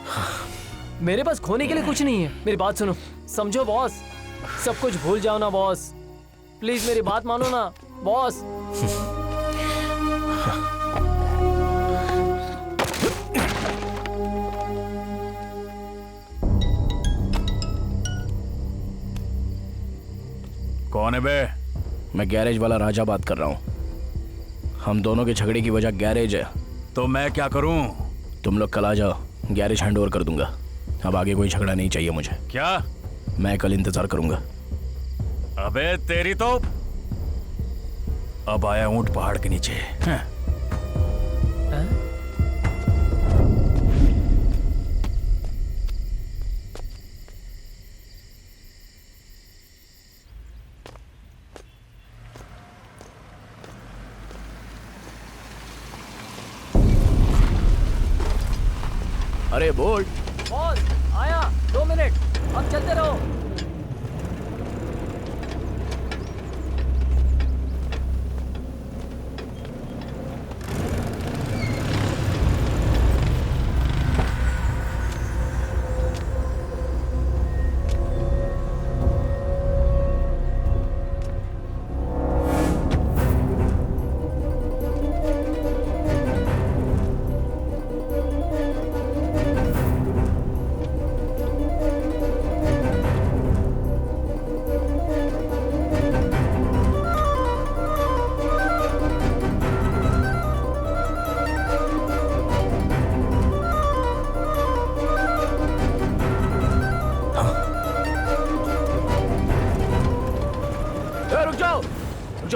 मेरे पास खोने के लिए कुछ नहीं है। मेरी बात सुनो, समझो बॉस। सब कुछ भूल जाओ ना बॉस, प्लीज मेरी बात मानो ना बॉस। कौन है बे? मैं गैरेज वाला राजा बात कर रहा हूँ। हम दोनों के झगड़े की वजह गैरेज है। तो मैं क्या करूं? तुम लोग कल आ जाओ, गैरेज हैंड ओवर कर दूंगा। अब आगे कोई झगड़ा नहीं चाहिए मुझे। क्या? मैं कल इंतजार करूंगा। अबे तेरी तो अब आया ऊंट पहाड़ के नीचे। अरे बोल्ट, बॉस आया, 2 मिनट, अब चलते रहो।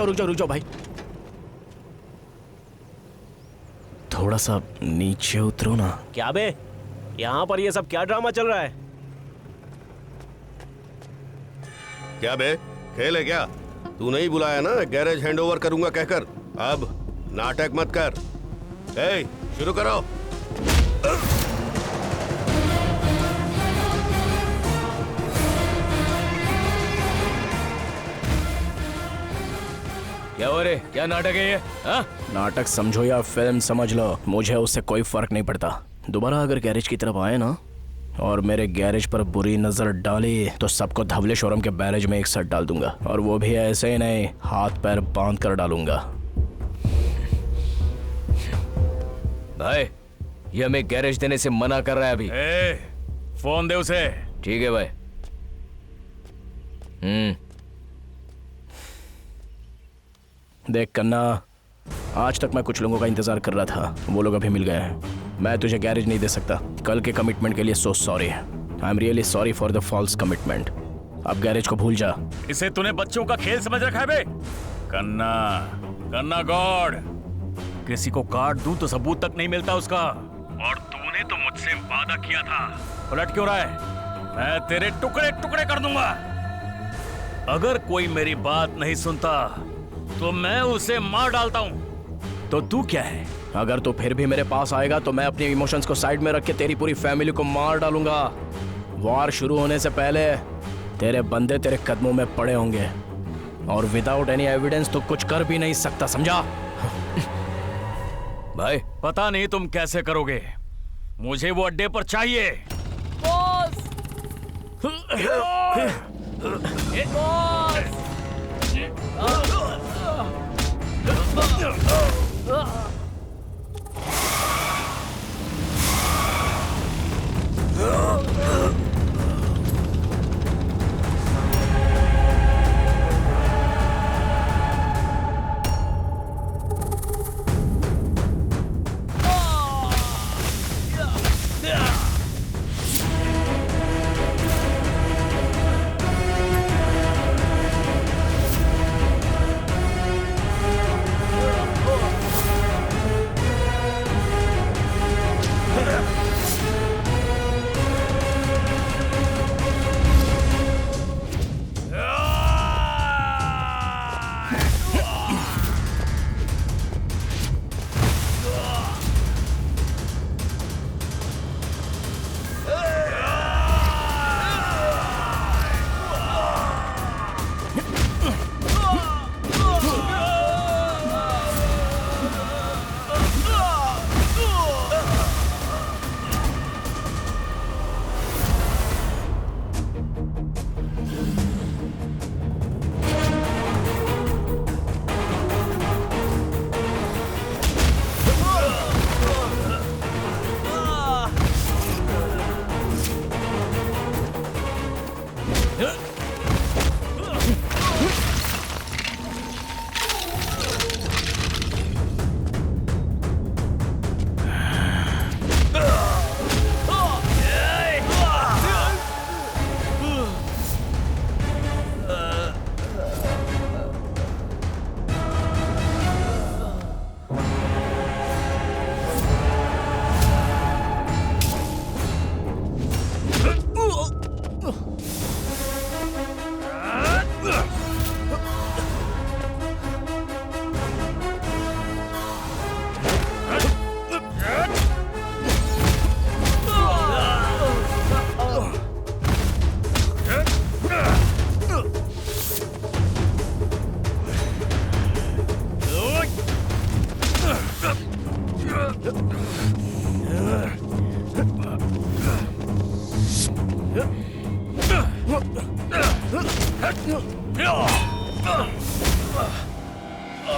रुक जाओ भाई, थोड़ा सा नीचे उतरो ना। क्या बे, यहाँ पर ये सब क्या ड्रामा चल रहा है? क्या बे, खेल है क्या? तू नहीं बुलाया ना गैरेज हैंडओवर करूंगा कहकर? अब नाटक मत कर। ए, शुरू करो। क्या हो रे, क्या नाटक है ये? हाँ? नाटक समझो या फिल्म समझ लो, मुझे उससे कोई फर्क नहीं पड़ता। दोबारा अगर गैरेज की तरफ आए ना और मेरे गैरेज पर बुरी नजर डाली तो सबको धवलेश्वरम के बैरेज में एक साथ डाल दूंगा, और वो भी ऐसे ही नहीं, हाथ पैर बांध कर डालूंगा। भाई, ये हमें गैरेज देने से मना कर रहा है अभी। फोन दे उसे। ठीक है भाई। देख कन्ना, आज तक मैं कुछ लोगों का इंतजार कर रहा था, वो लोग अभी मिल गए हैं। मैं तुझे गैरेज नहीं दे सकता कल के कमिटमेंट के लिए। So sorry, I am really sorry for the false commitment. अब गैरेज को भूल जा। इसे तूने बच्चों का खेल समझ रखा है बे? कन्ना, कन्ना गॉड, किसी को काट दूं तो सबूत तक नहीं मिलता उसका, और तूने तो मुझसे वादा किया था। उलट क्यों रहा है? मैं तेरे टुकड़े टुकड़े कर दूंगा। अगर कोई मेरी बात नहीं सुनता तो मैं उसे मार डालता हूं। तो तू क्या है? अगर तू फिर भी मेरे पास आएगा तो मैं अपने इमोशंस को साइड में रख के तेरी पूरी फैमिली को मार डालूंगा। वार शुरू होने से पहले तेरे बंदे तेरे कदमों में पड़े होंगे, और विदाउट एनी एविडेंस तो कुछ कर भी नहीं सकता, समझा? भाई, पता नहीं तुम कैसे करोगे, मुझे वो अड्डे पर चाहिए। बॉस!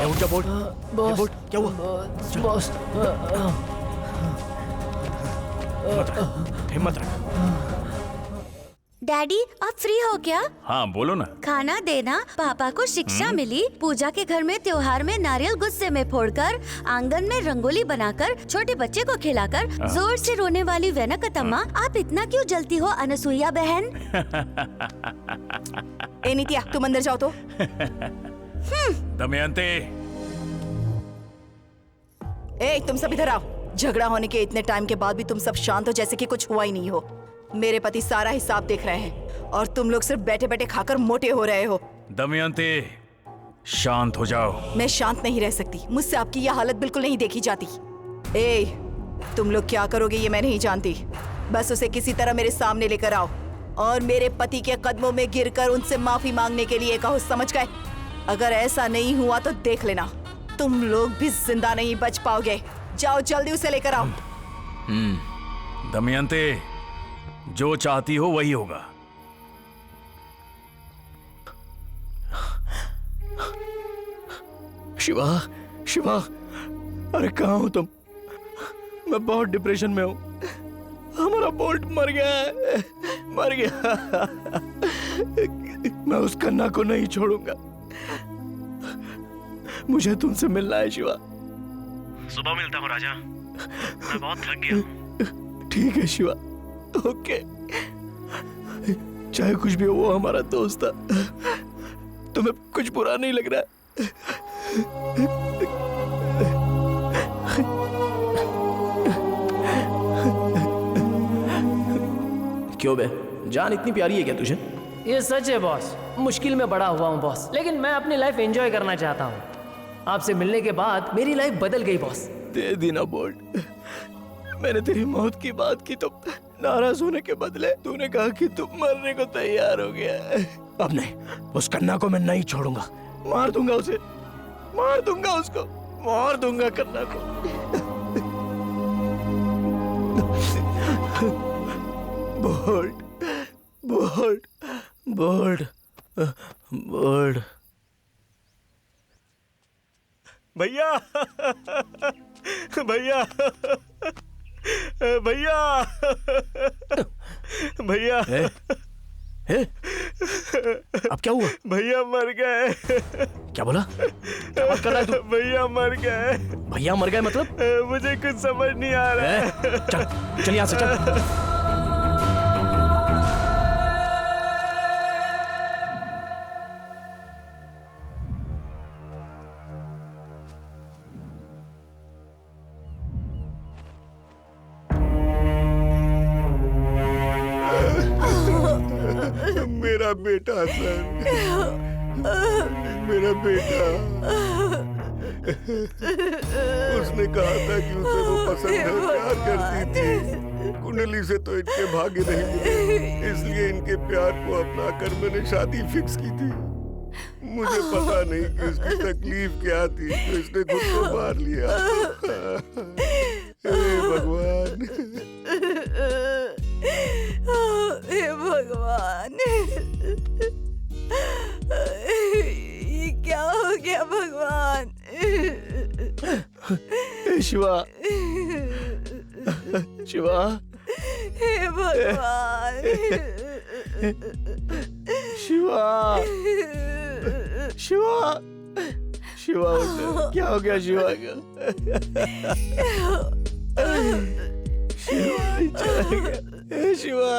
उठ जा बोल्ट। बॉस बोल्ट क्या हुआ? बॉस हिम्मत रख। डैडी आप फ्री हो क्या? हाँ बोलो ना। खाना देना। पापा को शिक्षा मिली पूजा के घर में त्योहार में नारियल गुस्से में फोड़कर, आंगन में रंगोली बनाकर, छोटे बच्चे को खिलाकर, जोर से रोने वाली वेनकतम्मा, आप इतना क्यों जलती हो अनसुईया बहन? ए नित्या तुम अंदर जाओ तो। दमयंती। ए तुम सब इधर आओ। झगड़ा होने के इतने टाइम के बाद भी तुम सब शांत हो जैसे कि कुछ हुआ ही नहीं हो। मेरे पति सारा हिसाब देख रहे हैं और तुम लोग सिर्फ बैठे बैठे खाकर मोटे हो रहे हो। दमयंती शांत हो जाओ। मैं शांत नहीं रह सकती। मुझसे आपकी यह हालत बिल्कुल नहीं देखी जाती। ए तुम लोग क्या करोगे ये मैं नहीं जानती। बस उसे किसी तरह मेरे सामने लेकर आओ और मेरे पति के कदमों में गिरकर उनसे माफी मांगने के लिए कहो, समझ गए? अगर ऐसा नहीं हुआ तो देख लेना तुम लोग भी जिंदा नहीं बच पाओगे। जाओ जल्दी उसे लेकर आओ। दमयंती जो चाहती हो वही होगा। शिवा, शिवा, अरे कहाँ हो तुम? मैं बहुत डिप्रेशन में हूँ। हमारा बोल्ट मर गया है, मर गया। मैं उस कन्ना को नहीं छोड़ूंगा। मुझे तुमसे मिलना है शिवा। सुबह मिलता हूँ राजा, मैं बहुत थक गया हूँ। ठीक है शिवा, ओके। चाहे कुछ भी हो वो हमारा दोस्त था। तुम्हें कुछ बुरा नहीं लग रहा? क्यों बे, जान इतनी प्यारी है क्या तुझे? ये सच है बॉस, मुश्किल में बड़ा हुआ हूँ बॉस, लेकिन मैं अपनी लाइफ एंजॉय करना चाहता हूँ। आपसे मिलने के बाद मेरी लाइफ बदल गई बॉस। दे दी ना बोल्ट। मैंने तेरी मौत की बात की तो नाराज होने के बदले तूने कहा कि तुम मरने को तैयार हो गया। अब नहीं, उस कन्ना को मैं नहीं छोड़ूंगा। मार दूंगा उसे, मार दूंगा उसको, मार दूंगा कन्ना को। Bolt, bolt, bolt, bolt. भैया, भैया, भैया, भैया। अब क्या हुआ? भैया मर गए। क्या बोला? क्या बात कर रहा है तू? भैया मर गए। भैया मर गए मतलब? मुझे कुछ समझ नहीं आ रहा है। चल, चल यहाँ से चल। मेरा बेटा सर, मेरा बेटा। उसने कहा था कि उसे वो पसंद है, प्यार करती थी। कुंडली से तो इनके भाग्य नहीं मिले, इसलिए इनके प्यार को अपना कर मैंने शादी फिक्स की थी। मुझे पता नहीं कि इसकी तकलीफ क्या थी, तो इसने खुद को मार लिया। हे भगवान, हे भगवान, ये क्या हो गया भगवान? शिवा, शिवा, हे भगवान, शिवा, शिवा, शिवा, क्या हो गया शिवा को? शिवा चला गया। शिवा,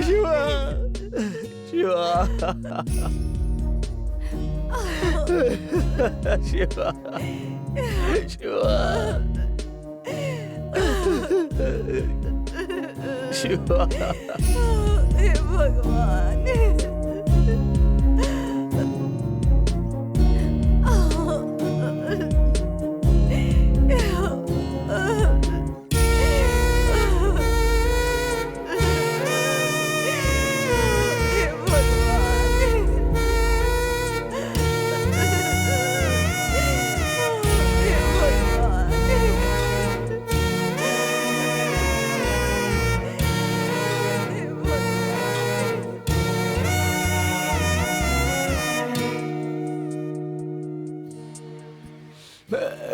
शिवा, शिवा, शिवा, शिवा, शिवा, हे भगवान।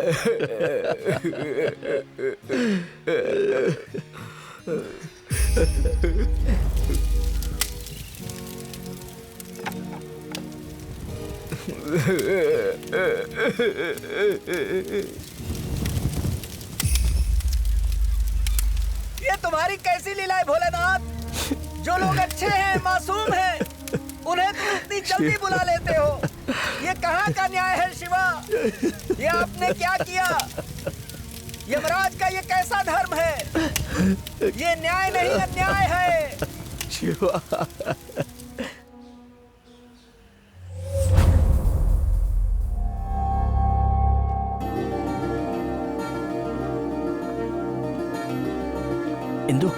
ये तुम्हारी कैसी लीला है भोलेनाथ? जो लोग अच्छे हैं, मासूम हैं, उन्हें तुम इतनी जल्दी बुला लेते हो। ये कहाँ का न्याय है शिवा? ये आपने क्या किया? यमराज का ये कैसा धर्म है? ये न्याय नहीं अन्याय है। शिवा, इंदु,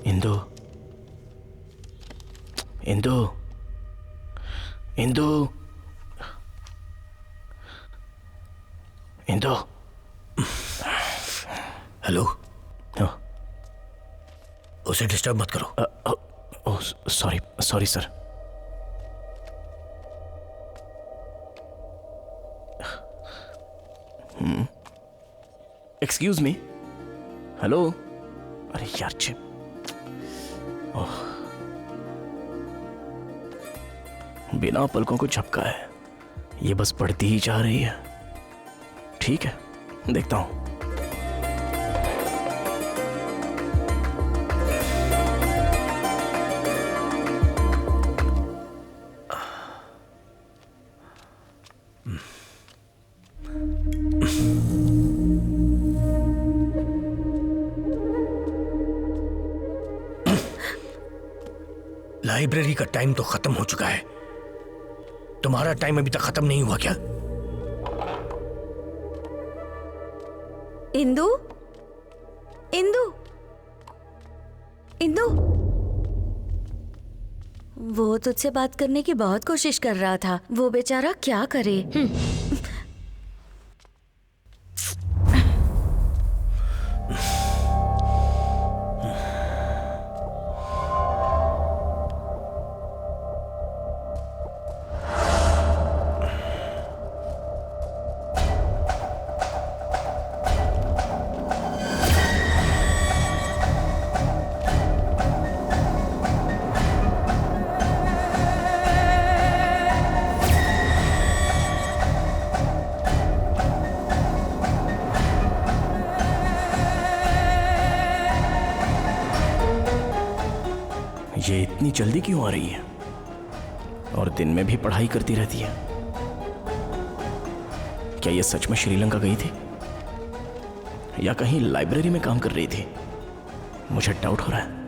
इंदु, इंदु, इंदु, इंदु। हेलो, हाँ। उसे डिस्टर्ब मत करो। Sorry sorry sir. Excuse me. Hello. अरे यार चिप। बिना पलकों को झपका है, ये बस बढ़ती ही जा रही है। ठीक है, देखता हूं। लाइब्रेरी का टाइम तो खत्म हो चुका है। तुम्हारा टाइम अभी तक खत्म नहीं हुआ क्या? इंदु, इंदु, इंदु, वो तुझसे बात करने की बहुत कोशिश कर रहा था। वो बेचारा क्या करे? ये इतनी जल्दी क्यों आ रही है? और दिन में भी पढ़ाई करती रहती है। क्या ये सच में श्रीलंका गई थी या कहीं लाइब्रेरी में काम कर रही थी? मुझे डाउट हो रहा है।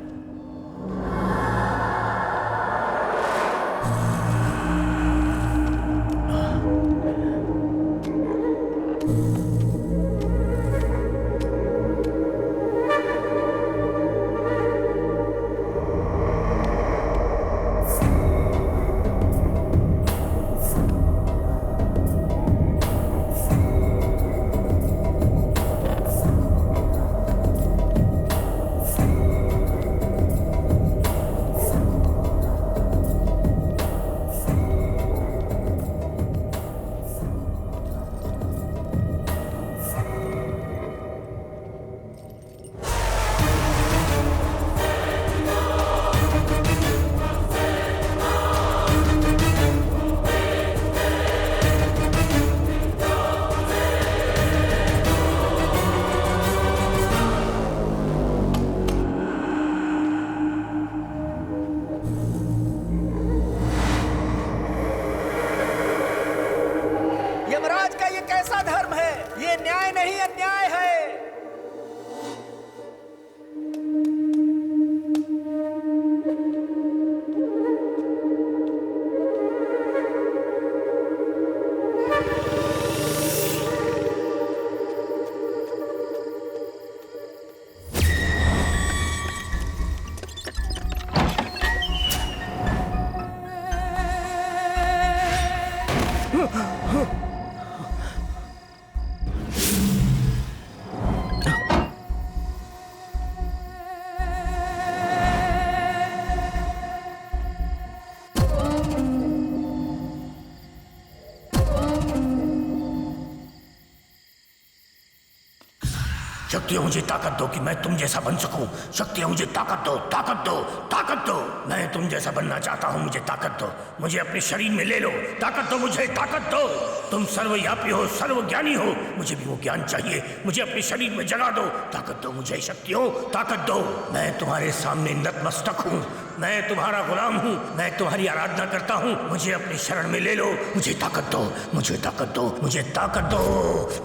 शक्तियों मुझे ताकत दो कि मैं तुम जैसा बन सकूं। शक्तियों मुझे ताकत दो, ताकत दो, ताकत दो। मैं तुम जैसा बनना चाहता हूं, मुझे ताकत दो। मुझे अपने शरीर में ले लो, ताकत दो मुझे, ताकत दो। तुम सर्वव्यापी हो, सर्वज्ञानी हो, मुझे भी वो ज्ञान चाहिए। मुझे अपने शरीर में जगा दो, ताकत दो मुझे। शक्तियों ताकत दो। मैं तुम्हारे सामने नतमस्तक हूँ, मैं तुम्हारा गुलाम हूँ, मैं तुम्हारी आराधना करता हूँ। मुझे अपनी शरण में ले लो, मुझे ताकत दो, मुझे ताकत दो, मुझे ताकत दो,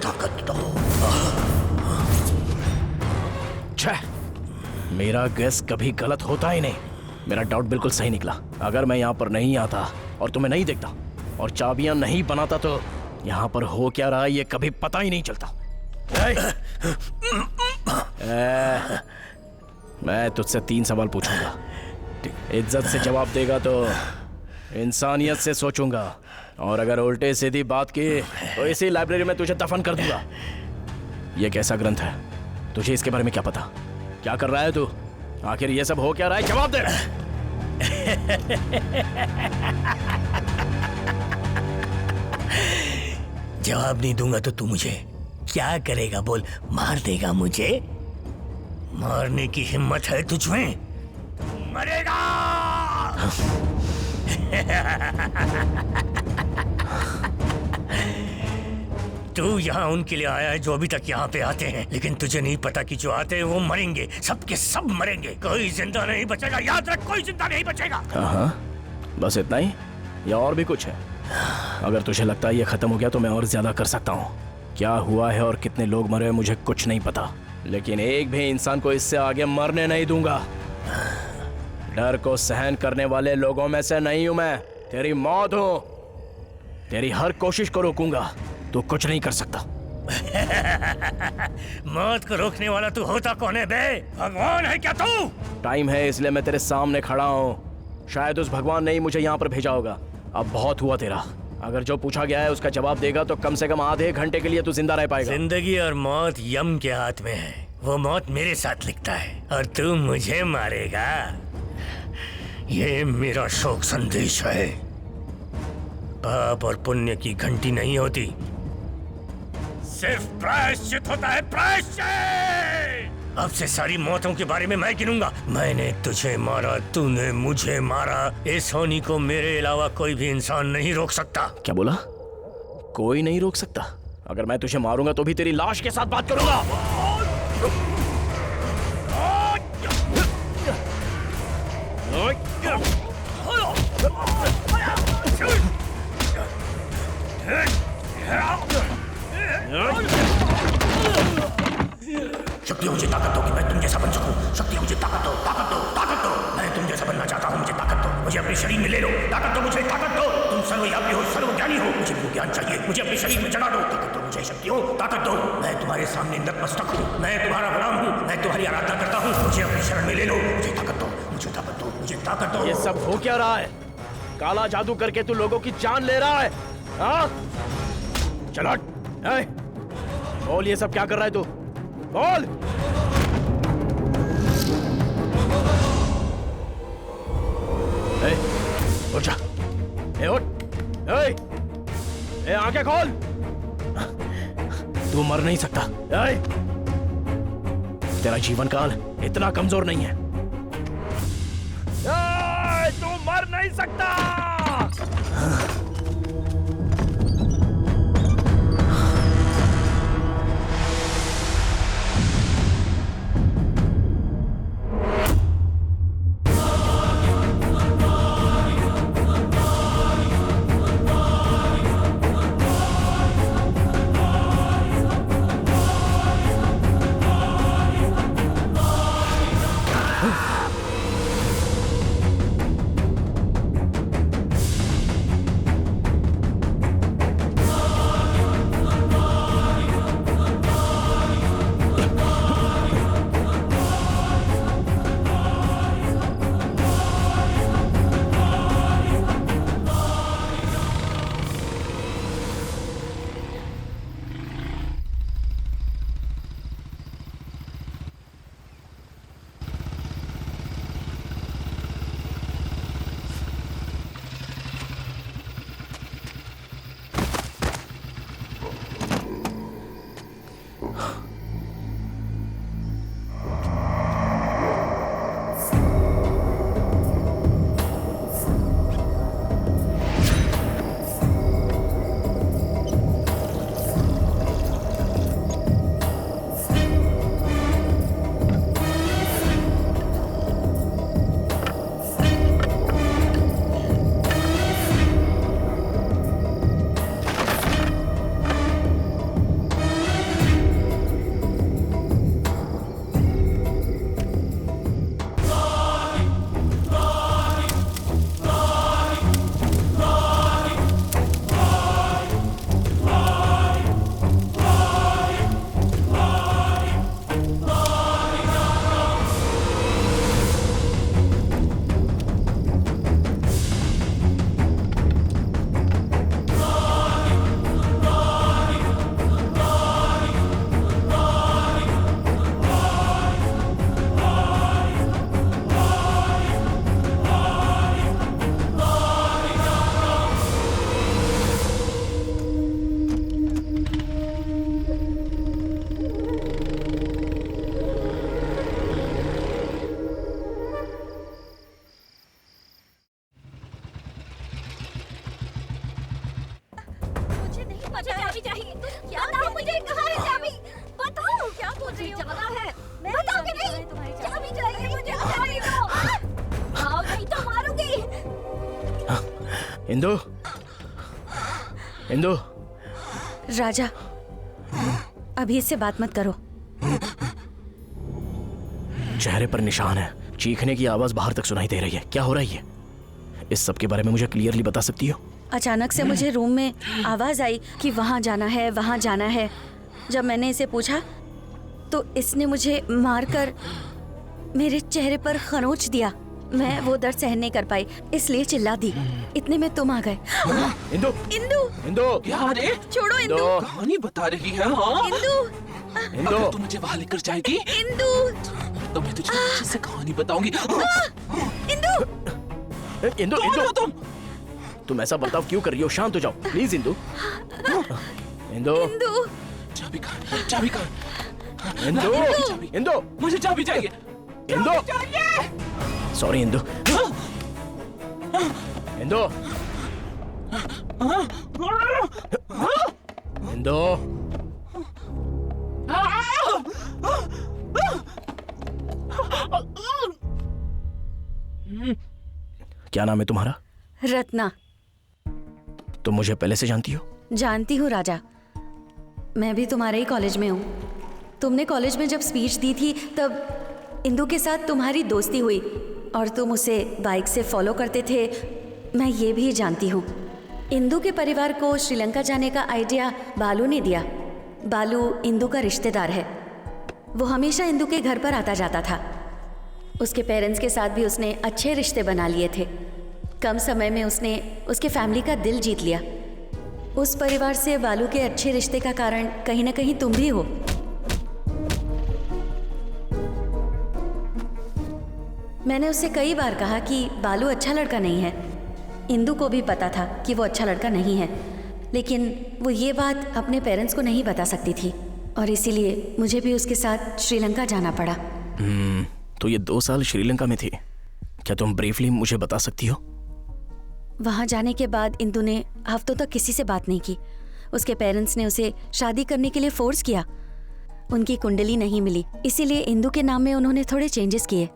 ताकत दो। मेरा गैस कभी गलत होता ही नहीं। मेरा डाउट बिल्कुल सही निकला। अगर मैं यहाँ पर नहीं आता और तुम्हें नहीं देखता और चाबियां नहीं बनाता तो यहाँ पर हो क्या रहा है ये कभी पता ही नहीं चलता। मैं तुझसे 3 सवाल पूछूंगा, इज्जत से जवाब देगा तो इंसानियत से सोचूंगा, और अगर उल्टे सीधी बात की तो इसी लाइब्रेरी में तुझे दफन कर दूंगा। ये कैसा ग्रंथ है? तुझे इसके बारे में क्या पता? क्या कर रहा है तू? आखिर ये सब हो क्या रहा है? जवाब दे। जवाब नहीं दूंगा तो तू मुझे क्या करेगा? बोल, मार देगा मुझे? मारने की हिम्मत है तुझ में? मरेगा। तू यहाँ उनके लिए आया है जो अभी तक यहाँ पे आते हैं, लेकिन तुझे नहीं पता कि जो आते हैं वो मरेंगे, सबके सब मरेंगे, कोई जिंदा नहीं बचेगा। याद रख, कोई जिंदा नहीं बचेगा। हाँ, बस इतना ही या और भी कुछ है? अगर तुझे लगता है ये खत्म हो गया तो मैं और ज्यादा कर सकता हूँ। क्या हुआ है और कितने लोग मरे मुझे कुछ नहीं पता, लेकिन एक भी इंसान को इससे आगे मरने नहीं दूंगा। डर को सहन करने वाले लोगों में से नहीं हूं मैं। तेरी मौत हूं। तेरी हर कोशिश को रोकूंगा, तू कुछ नहीं कर सकता। मौत को रोकने वाला तू होता कौन है बे? भगवान है क्या तू? टाइम है इसलिए मैं तेरे सामने खड़ा हूँ। शायद उस भगवान ने ही मुझे यहाँ पर भेजा होगा। अब बहुत हुआ तेरा। अगर जो पूछा गया है उसका जवाब देगा तो कम से कम आधे घंटे के लिए तू जिंदा रह पाएगा। जिंदगी और मौत यम के हाथ में है। वो मौत मेरे साथ लिखता है और तू मुझे मारेगा। ये मेरा शोक संदेश है। पाप और पुण्य की घंटी नहीं होती, सिर्फ प्रायश्चित होता है, प्रायश्चित। अब से सारी मौतों के बारे में मैं गिनूंगा। मैंने तुझे मारा, तूने मुझे मारा। इस होनी को मेरे अलावा कोई भी इंसान नहीं रोक सकता। क्या बोला? कोई नहीं रोक सकता? अगर मैं तुझे मारूंगा तो भी तेरी लाश के साथ बात करूंगा। शक्तियों मुझे ताकत दो कि मैं तुम जैसा बन सकूं। शक्तियों मुझे ताकत दो, ताकत दो, ताकत दो। मैं तुम जैसा बनना चाहता हूं, मुझे ताकत दो। मुझे अपने शरीर में ले लो, ताकत दो मुझे, ताकत दो। तुम सर्वव्यापी हो, सर्वज्ञानी हो, मुझे भी ज्ञान चाहिए। मुझे अपने शरीर में जगा दो, ताकत दो मुझे। शक्तियों ताकत दो। मैं तुम्हारे सामने नतमस्तक हूँ, मैं तुम्हारा गुलाम हूँ, मैं तुम्हारी आराधना करता हूँ। मुझे अपनी शरण में ले लो, मुझे ताकत दो, मुझे ताकत दो, मुझे ताकत दो। ये सब हो क्या रहा है? काला जादू करके तू लोगों की जान ले रहा है? हाँ? चलो बोल, ये सब क्या कर रहा है तू? बोल। उठ जा, उठ, आंखें खोल। तू मर नहीं सकता। तेरा जीवन काल इतना कमजोर नहीं है। तू मर नहीं सकता। मुझे चाबी चाहिए। क्या बताओ मुझे, कहाँ है चाबी? बताओ क्या बोल रही हो? है बताओ कि नहीं? चाबी चाहिए मुझे, चाबी दो। आओ नहीं तो मारूंगी। इंदु, इंदु। राजा, अभी इससे बात मत करो। चेहरे पर निशान है, चीखने की आवाज बाहर तक सुनाई दे रही है। क्या हो रहा है? इस सब के बारे में मुझे क्लियरली बता सकती हो? अचानक से मुझे रूम में आवाज आई कि वहाँ जाना है, वहाँ जाना है। जब मैंने इसे पूछा तो इसने मुझे मारकर मेरे चेहरे पर खरोंच दिया। मैं वो दर्द सहन नहीं कर पाई, इसलिए चिल्ला दी। इतने में तुम आ गए। इंदु, इंदु, इंदु, क्या रे? छोड़ो इंदु। कहानी बता रही है। हाँ? इंदु, इंदु, तू मुझे वहाँ लेकर जाएगी? इंदु, तो मैं तुझे अच्छे से कहानी बताऊंगी। इंदु, इंदु, इंदु, तुम ऐसा बर्ताव क्यों कर रही हो? शांत हो जाओ प्लीज इंदु। इंदु, इंदु, चाबी कहाँ? चाबी कहाँ? इंदु, इंदु, मुझे चाबी चाहिए। इंदु, सॉरी इंदु। इंदु, इंदु, क्या नाम है तुम्हारा? रत्ना। तुम मुझे पहले से जानती हो? जानती हूँ राजा, मैं भी तुम्हारे ही कॉलेज में हूँ। तुमने कॉलेज में जब स्पीच दी थी तब इंदु के साथ तुम्हारी दोस्ती हुई और तुम उसे बाइक से फॉलो करते थे। मैं ये भी जानती हूँ। इंदु के परिवार को श्रीलंका जाने का आइडिया बालू ने दिया। बालू इंदु का रिश्तेदार है। वो हमेशा इंदु के घर पर आता जाता था। उसके पेरेंट्स के साथ भी उसने अच्छे रिश्ते बना लिए थे। कम समय में उसने उसके फैमिली का दिल जीत लिया। उस परिवार से बालू के अच्छे रिश्ते का कारण कहीं ना कहीं तुम भी हो। मैंने उससे कई बार कहा कि बालू अच्छा लड़का नहीं है। इंदु को भी पता था कि वो अच्छा लड़का नहीं है, लेकिन वो ये बात अपने पेरेंट्स को नहीं बता सकती थी और इसीलिए मुझे भी उसके साथ श्रीलंका जाना पड़ा। तो ये 2 साल श्रीलंका में थी। क्या तुम ब्रीफली मुझे बता सकती हो? वहाँ जाने के बाद इंदु ने हफ्तों तक किसी से बात नहीं की। उसके पेरेंट्स ने उसे शादी करने के लिए फोर्स किया। उनकी कुंडली नहीं मिली, इसीलिए इंदु के नाम में उन्होंने थोड़े चेंजेस किए।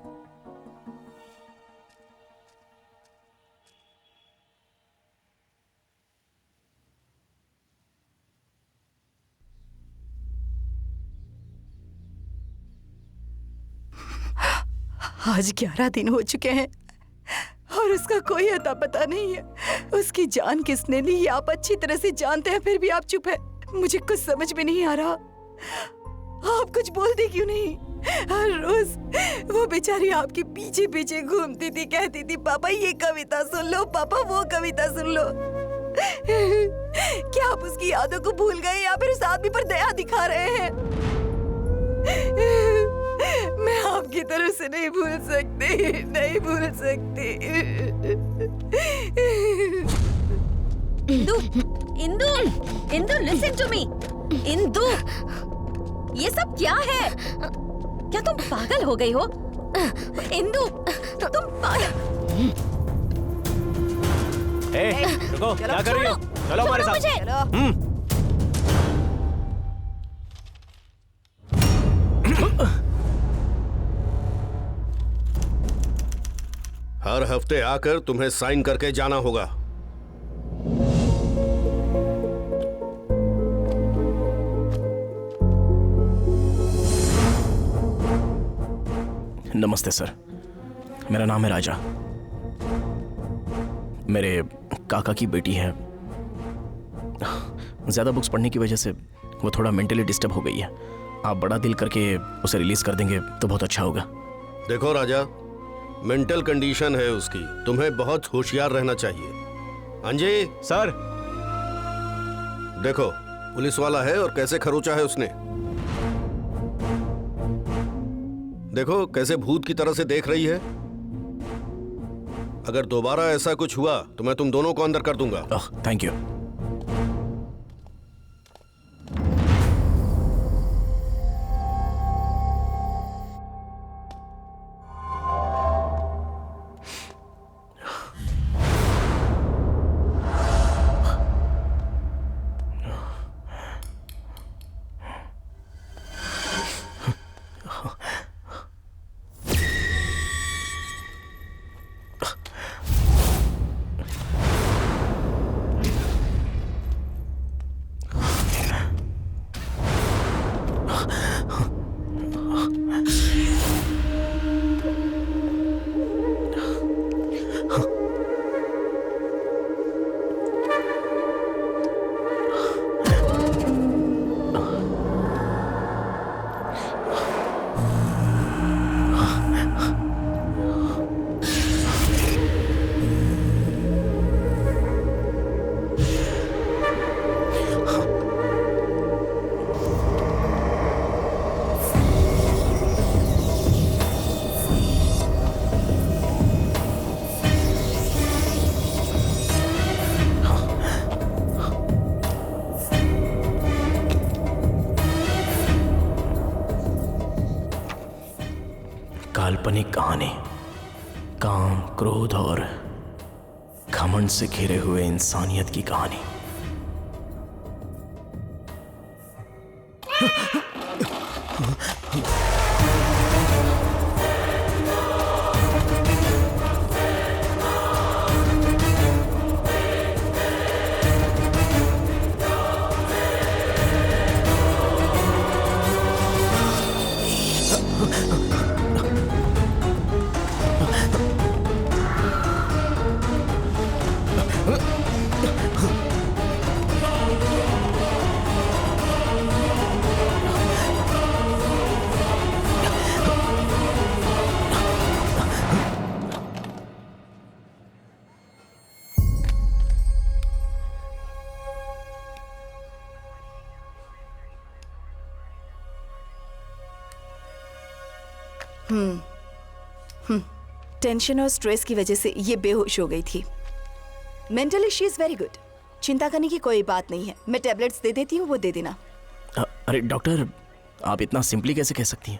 आज 11 दिन हो चुके हैं और उसका कोई अता पता नहीं है। उसकी जान किसने ली ये आप अच्छी तरह से जानते हैं, फिर भी आप चुप है। मुझे कुछ समझ में नहीं आ रहा, आप कुछ बोलते क्यों नहीं? हर रोज वो बेचारी आपके पीछे पीछे घूमती थी, कहती थी पापा ये कविता सुन लो, पापा वो कविता सुन लो। क्या आप उसकी यादों को भूल गए या फिर उस आदमी पर दया दिखा रहे हैं? मैं आपकी तरफ से नहीं भूल सकती, नहीं भूल सकती। Indu, Indu, Indu, listen to me. Indu, ये सब क्या है? क्या तुम पागल हो गई हो? इंदु, तुम पागल। रुको, क्या कर रही हो? चलो हमारे साथ। हर हफ्ते आकर तुम्हें साइन करके जाना होगा। नमस्ते सर, मेरा नाम है राजा। मेरे काका की बेटी है। ज्यादा बुक्स पढ़ने की वजह से वो थोड़ा मेंटली डिस्टर्ब हो गई है। आप बड़ा दिल करके उसे रिलीज कर देंगे तो बहुत अच्छा होगा। देखो राजा, मेंटल कंडीशन है उसकी, तुम्हें बहुत होशियार रहना चाहिए। अंजय सर, देखो पुलिस वाला है और कैसे खरोचा है उसने। देखो कैसे भूत की तरह से देख रही है। अगर दोबारा ऐसा कुछ हुआ तो मैं तुम दोनों को अंदर कर दूंगा। Thank you. काल्पनिक कहानी, काम, क्रोध और घमंड से घिरे हुए इंसानियत की कहानी। टेंशन और स्ट्रेस की वजह से ये बेहोश हो गई थी। Mentally she is very good, चिंता करने की कोई बात नहीं है। मैं टेबलेट्स दे देती हूँ, वो दे देना। अरे डॉक्टर, आप इतना सिंपली कैसे कह सकती हैं?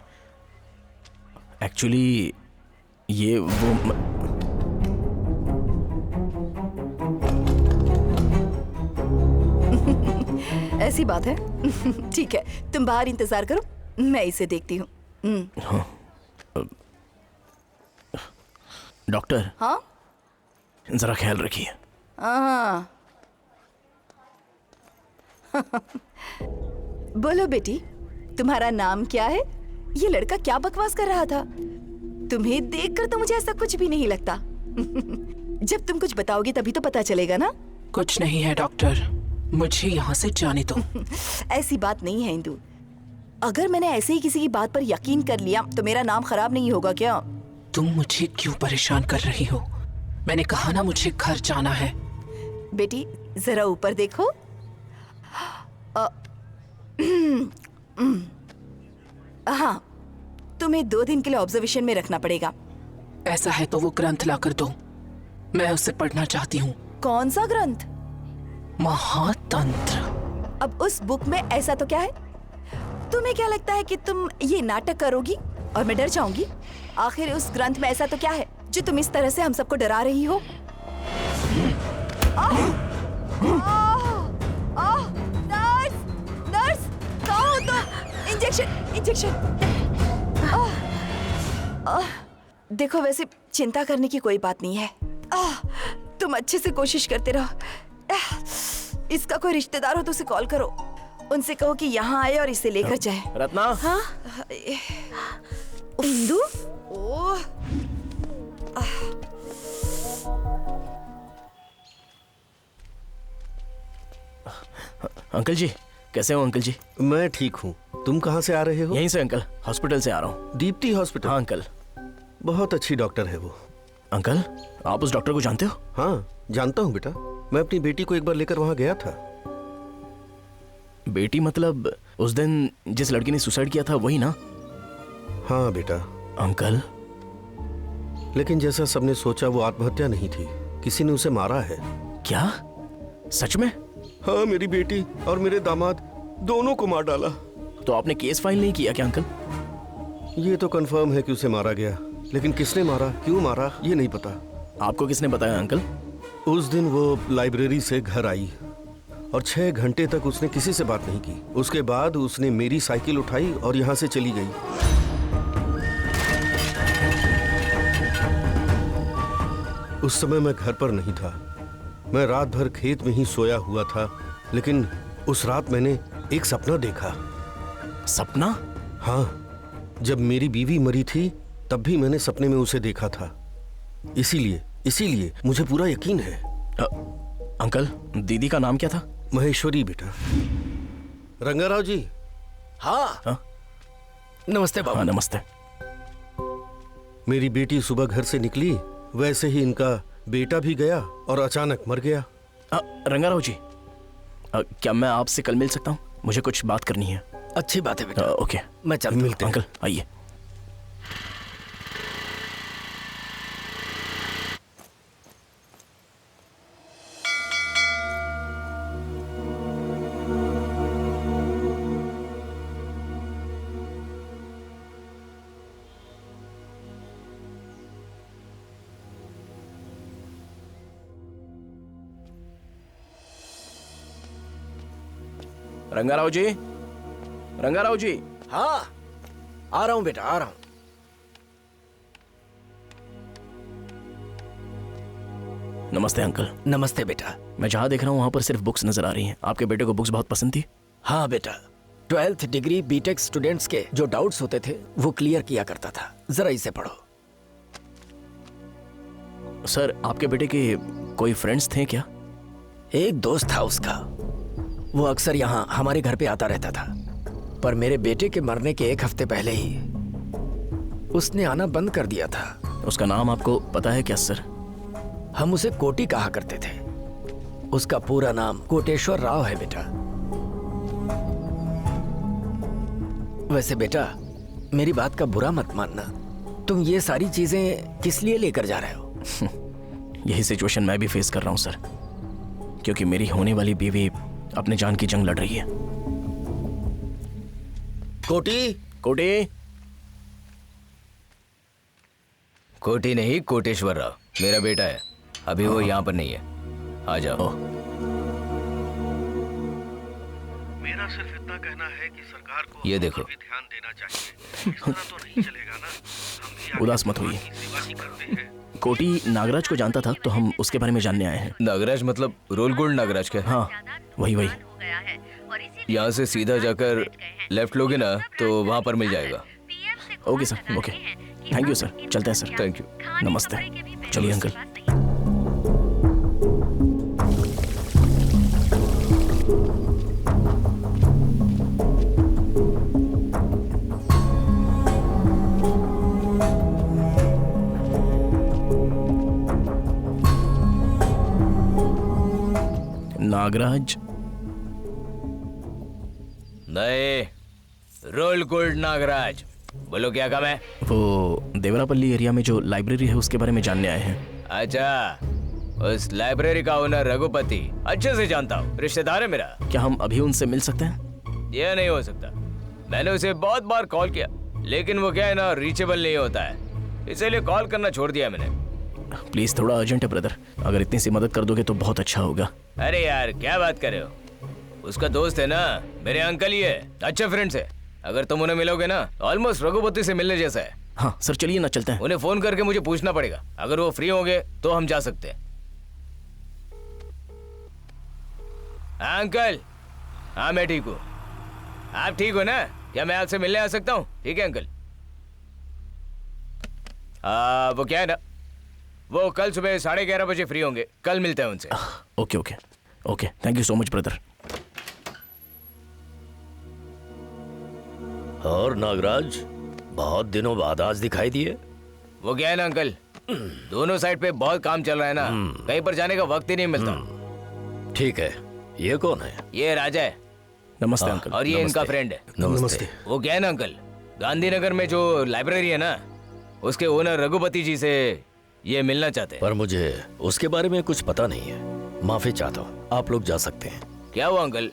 एक्चुअली ये वो ऐसी बात है। ठीक है, तुम बाहर इंतजार करो, मैं इसे देखती हूँ। हाँ। डॉक्टर, हाँ जरा ख्याल रखिए। हाँ। बोलो बेटी, तुम्हारा नाम क्या है? ये लड़का क्या बकवास कर रहा था? तुम्हें देखकर तो मुझे ऐसा कुछ भी नहीं लगता। जब तुम कुछ बताओगी तभी तो पता चलेगा ना। कुछ नहीं है डॉक्टर, मुझे यहाँ से जाने दो। ऐसी बात नहीं है इंदु। अगर मैंने ऐसे ही किसी की बात पर यकीन कर लिया तो मेरा नाम खराब नहीं होगा क्या? तुम मुझे क्यों परेशान कर रही हो? मैंने कहा ना मुझे घर जाना है। बेटी जरा ऊपर देखो। हाँ, तुम्हें 2 दिन के लिए ऑब्जर्वेशन में रखना पड़ेगा। ऐसा है तो वो ग्रंथ ला कर दो, मैं उसे पढ़ना चाहती हूँ। कौन सा ग्रंथ? महातंत्र। अब उस बुक में ऐसा तो क्या है? तुम्हें क्या लगता है कि तुम ये नाटक करोगी और मैं डर जाऊंगी? आखिर उस ग्रंथ में ऐसा तो क्या है जो तुम इस तरह से हम सबको डरा रही हो? नर्स, नर्स, कहाँ हो तुम? Injection, injection. देखो, वैसे चिंता करने की कोई बात नहीं है। तुम अच्छे से कोशिश करते रहो। इसका कोई रिश्तेदार हो तो उसे कॉल करो, उनसे कहो कि यहाँ आए और इसे लेकर जाए। रत्ना। हाँ इंदु। ओह, अंकल जी, कैसे हो अंकल जी? मैं ठीक हूँ। तुम कहाँ से आ रहे हो? यहीं से अंकल, हॉस्पिटल से आ रहा हूँ। दीप्ति हॉस्पिटल? हाँ अंकल। बहुत अच्छी डॉक्टर है वो। अंकल, आप उस डॉक्टर को जानते हो? हाँ जानता हूँ बेटा, मैं अपनी बेटी को एक बार लेकर वहाँ गया था। बेटी मतलब उस दिन जिस लड़की ने सुसाइड किया था वही ना? हाँ बेटा। अंकल, लेकिन जैसा सबने सोचा वो आत्महत्या नहीं थी, किसी ने उसे मारा है। क्या? सच में? हाँ, मेरी बेटी और मेरे दामाद दोनों को मार डाला। तो आपने केस फाइल नहीं किया क्या अंकल? ये तो कंफर्म है कि उसे मारा गया, लेकिन किसने मारा, क्यों मारा, ये नहीं पता। आपको किसने बताया अंकल? उस दिन वो लाइब्रेरी से घर आई और 6 घंटे तक उसने किसी से बात नहीं की। उसके बाद उसने मेरी साइकिल उठाई और यहाँ से चली गई। उस समय मैं घर पर नहीं था, मैं रात भर खेत में ही सोया हुआ था। लेकिन उस रात मैंने एक सपना देखा। सपना? हाँ, जब मेरी बीवी मरी थी तब भी मैंने सपने में उसे देखा था। इसीलिए मुझे पूरा यकीन है। अंकल, दीदी का नाम क्या था? महेश्वरी बेटा। रंगाराव जी। हाँ, नमस्ते बाबू। हाँ नमस्ते। मेरी बेटी सुबह घर से निकली, वैसे ही इनका बेटा भी गया और अचानक मर गया। रंगाराव जी, क्या मैं आपसे कल मिल सकता हूँ? मुझे कुछ बात करनी है। अच्छी बात है बेटा। ओके, मैं चलता हूँ। मिलते हैं। अंकल आइए। रंगाराव जी, रंगाराव जी। हाँ, आ रहा हूँ बेटा, आ रहा हूँ। नमस्ते अंकल। नमस्ते बेटा। मैं जहाँ देख रहा हूँ वहाँ पर सिर्फ बुक्स नजर आ रही हैं। आपके बेटे को बुक्स बहुत पसंद थी? हाँ बेटा, 12th डिग्री बीटेक स्टूडेंट्स के जो डाउट्स होते थे वो क्लियर किया करता था। जरा इसे पढ़ो। सर, आपके बेटे के कोई फ्रेंड्स थे क्या? एक दोस्त था उसका, वो अक्सर यहाँ हमारे घर पे आता रहता था, पर मेरे बेटे के मरने के 1 हफ्ते पहले ही उसने आना बंद कर दिया था। उसका नाम आपको पता है क्या सर? हम उसे कोटी कहा करते थे। उसका पूरा नाम कोटेश्वर राव है बेटा। वैसे बेटा, मेरी बात का बुरा मत मानना, तुम ये सारी चीजें किस लिए लेकर जा रहे हो? यही सिचुएशन मैं भी फेस कर रहा हूँ सर, क्योंकि मेरी होने वाली बीवी अपने जान की जंग लड़ रही है। कोटी, कोटी, कोटी नहीं, कोटेश्वर राव मेरा बेटा है। अभी वो यहाँ पर नहीं है। आ जाओ। मेरा सिर्फ इतना कहना है कि सरकार को ये देखो, ध्यान देना चाहिए। इस तरह तो नहीं चलेगा ना। हम उदास मत होइए। कोटी नागराज को जानता था, तो हम उसके बारे में जानने आए हैं। नागराज मतलब रोल गोल्ड नागराज के? हाँ, वही वही। यहाँ से सीधा जाकर लेफ्ट लोगे ना तो वहाँ पर मिल जाएगा। Okay sir, okay. Thank you sir. चलते हैं सर। Thank you. नमस्ते। चलिए अंकल। नागराज नहीं, रोल गोल्ड नागराज। बोलो क्या काम है? वो देवरापल्ली एरिया में जो लाइब्रेरी है उसके बारे में जानने आए हैं। अच्छा, उस लाइब्रेरी का ओनर रघुपति अच्छे से जानता हूँ, रिश्तेदार है मेरा। क्या हम अभी उनसे मिल सकते हैं? ये नहीं हो सकता। मैंने उसे बहुत बार कॉल किया, लेकिन वो क्या है ना, रीचेबल नहीं होता है, इसीलिए कॉल करना छोड़ दिया मैंने। प्लीज, थोड़ा अर्जेंट है ब्रदर, अगर इतनी सी मदद कर दोगे तो बहुत अच्छा होगा। अरे यार क्या बात कर रहे हो, उसका दोस्त है ना, मेरे अंकल ही है, अच्छे फ्रेंड्स है। अगर तुम उन्हें मिलोगे ना, ऑलमोस्ट रघुपति से मिलने जैसा है। हाँ सर, चलिए ना, चलते हैं। उन्हें फोन करके मुझे पूछना पड़ेगा, अगर वो फ्री होंगे तो हम जा सकते हैं। हाँ अंकल। हाँ मैं ठीक हूँ, आप ठीक हो ना? क्या मैं आपसे मिलने आ सकता हूँ? ठीक है अंकल। वो क्या है ना, वो कल सुबह 11:30 बजे फ्री होंगे, कल मिलते हैं उनसे। Okay okay okay, thank you so much brother. और नागराज, बहुत दिनों बाद आज दिखाई दिए। वो क्या है ना अंकल, दोनों साइड पे बहुत काम चल रहा है ना, कहीं पर जाने का वक्त ही नहीं मिलता। ठीक है, ये कौन है? ये राजा है। नमस्ते अंकल। और ये इनका फ्रेंड है। नमस्ते। वो क्या है ना अंकल, गांधीनगर में जो लाइब्रेरी है ना, उसके ओनर रघुपति जी से ये मिलना चाहते हैं। पर मुझे उसके बारे में कुछ पता नहीं है, माफी चाहता हूँ, आप लोग जा सकते हैं। क्या हुआ अंकल?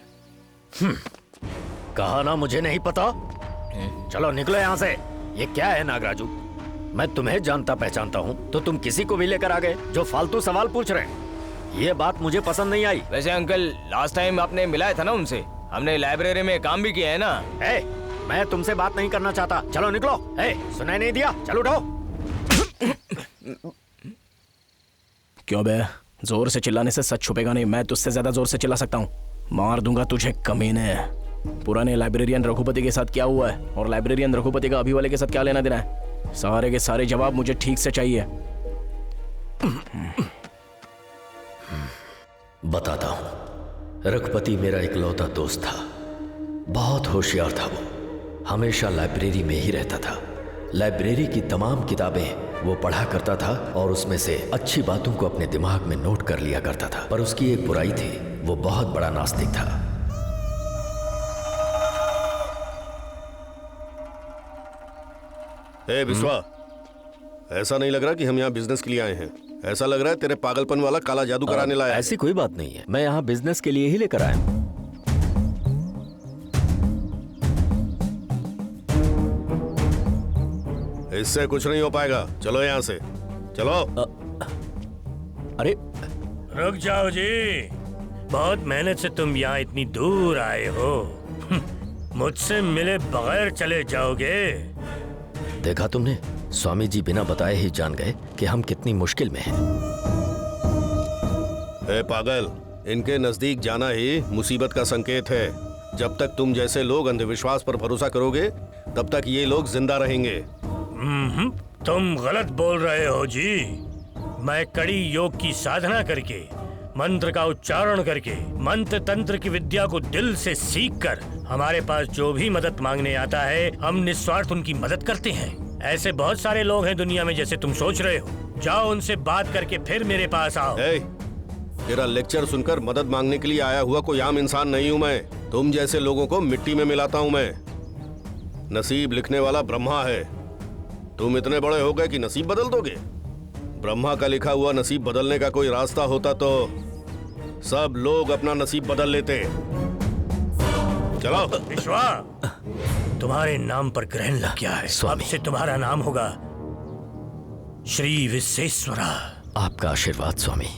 कहा ना मुझे नहीं पता। चलो निकलो यहाँ से। ये क्या है नागराजू, मैं तुम्हें जानता पहचानता हूँ तो तुम किसी को भी लेकर आ गए जो फालतू सवाल पूछ रहे हैं। ये बात मुझे पसंद नहीं आई। वैसे अंकल, लास्ट टाइम आपने मिलाया था ना उनसे, हमने लाइब्रेरी में काम भी किया है ना। मैं तुमसे बात नहीं करना चाहता, चलो निकलो। सुनाई नहीं दिया? चलो उठो। क्यों बे, जोर से चिल्लाने से सच छुपेगा नहीं। मैं तुझसे ज्यादा जोर से चिल्ला सकता हूँ, मार दूंगा तुझे कमीने। पुराने लाइब्रेरियन रघुपति के साथ क्या हुआ है और लाइब्रेरियन रघुपति का अभी वाले के साथ क्या लेना देना है? सारे के सारे जवाब मुझे ठीक से चाहिए। बताता हूँ। रघुपति मेरा इकलौता दोस्त था, बहुत होशियार था। वो हमेशा लाइब्रेरी में ही रहता था। लाइब्रेरी की तमाम किताबें वो पढ़ा करता था और उसमें से अच्छी बातों को अपने दिमाग में नोट कर लिया करता था। पर उसकी एक बुराई थी, वो बहुत बड़ा नास्तिक था। बिस्वा, ऐसा नहीं लग रहा कि हम यहाँ बिजनेस के लिए आए हैं। ऐसा लग रहा है तेरे पागलपन वाला काला जादू कराने लाया है। ऐसी कोई बात नहीं है, मैं यहाँ बिजनेस के लिए ही लेकर आया हूँ। इससे कुछ नहीं हो पाएगा, चलो यहाँ से चलो। अरे रुक जाओ जी, बहुत मेहनत से तुम यहाँ इतनी दूर आए हो। मुझसे मिले बगैर चले जाओगे? देखा तुमने, स्वामी जी बिना बताए ही जान गए कि हम कितनी मुश्किल में हैं। ए पागल, इनके नजदीक जाना ही मुसीबत का संकेत है। जब तक तुम जैसे लोग अंधविश्वास पर भरोसा करोगे तब तक ये लोग जिंदा रहेंगे। तुम गलत बोल रहे हो जी। मैं कड़ी योग की साधना करके, मंत्र का उच्चारण करके, मंत्र तंत्र की विद्या को दिल से सीखकर हमारे पास जो भी मदद मांगने आता है हम निस्वार्थ उनकी मदद करते हैं। ऐसे बहुत सारे लोग हैं दुनिया में जैसे तुम सोच रहे हो। जाओ उनसे बात करके फिर मेरे पास आओ। तेरा लेक्चर सुनकर मदद मांगने के लिए आया हुआ कोई आम इंसान नहीं हूँ मैं। तुम जैसे लोगों को मिट्टी में मिलाता हूँ मैं। नसीब लिखने वाला ब्रह्मा है। तुम इतने बड़े हो गए कि नसीब बदल दोगे? ब्रह्मा का लिखा हुआ नसीब बदलने का कोई रास्ता होता तो सब लोग अपना नसीब बदल लेते। चलो। विश्वा, तुम्हारे नाम पर ग्रहण लग गया है। अब से तुम्हारा नाम होगा श्री विश्वेश्वरा। आपका आशीर्वाद स्वामी।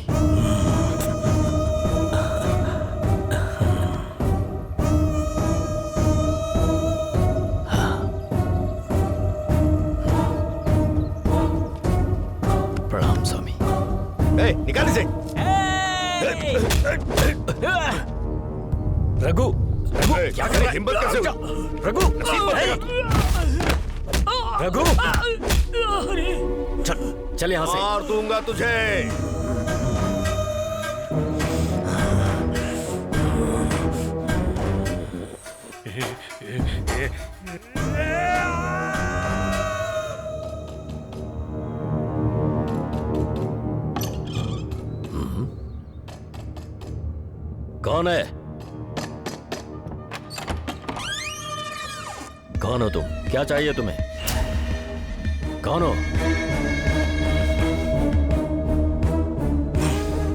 प्रणाम स्वामी। निकाल इसे। रघु, क्या करे? हिम्मत कैसे हुई? रघु, रघु, चल यहाँ से। मार दूंगा तुझे। कौन है? कौन हो तुम? क्या चाहिए तुम्हें? कौन हो?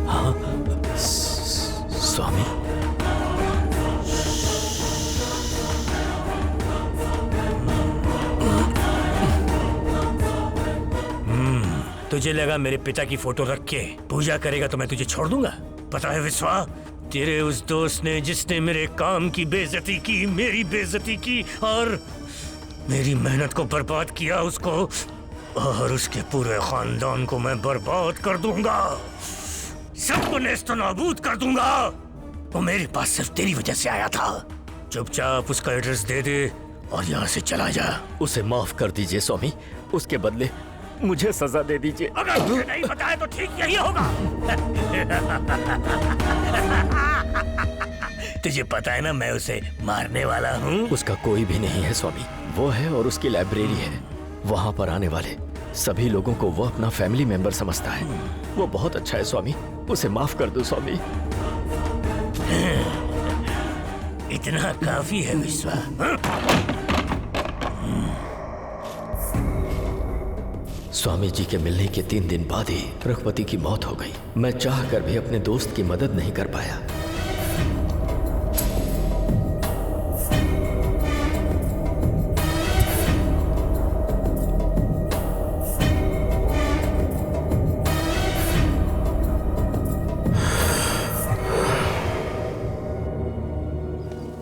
हाँ, स्वामी। तुझे लगा मेरे पिता की फोटो रख के पूजा करेगा तो मैं तुझे छोड़ दूंगा? पता है विश्वा, तेरे उस दोस्त ने जिसने मेरे काम की बेइज्जती की, मेरी बेइज्जती की और मेरी मेहनत को बर्बाद किया, उसको और उसके पूरे खानदान को मैं बर्बाद कर दूंगा। सबको नेस्तो नाबूद कर दूंगा। वो मेरे पास सिर्फ तेरी वजह से आया था। चुपचाप उसका एड्रेस दे दे और यहाँ से चला जा। उसे माफ कर दीजिए स्वामी, उसके बदले मुझे सजा दे दीजिए। अगर मुझे नहीं बताया तो ठीक यही होगा। तुझे पता है ना मैं उसे मारने वाला हूँ। उसका कोई भी नहीं है स्वामी, वो है और उसकी लाइब्रेरी है। वहाँ पर आने वाले सभी लोगों को वो अपना फैमिली मेंबर समझता है। वो बहुत अच्छा है स्वामी, उसे माफ कर दो स्वामी। इतना काफी है विश्वा। स्वामी जी के मिलने के 3 दिन बाद ही रघुपति की मौत हो गई। मैं चाह कर भी अपने दोस्त की मदद नहीं कर पाया।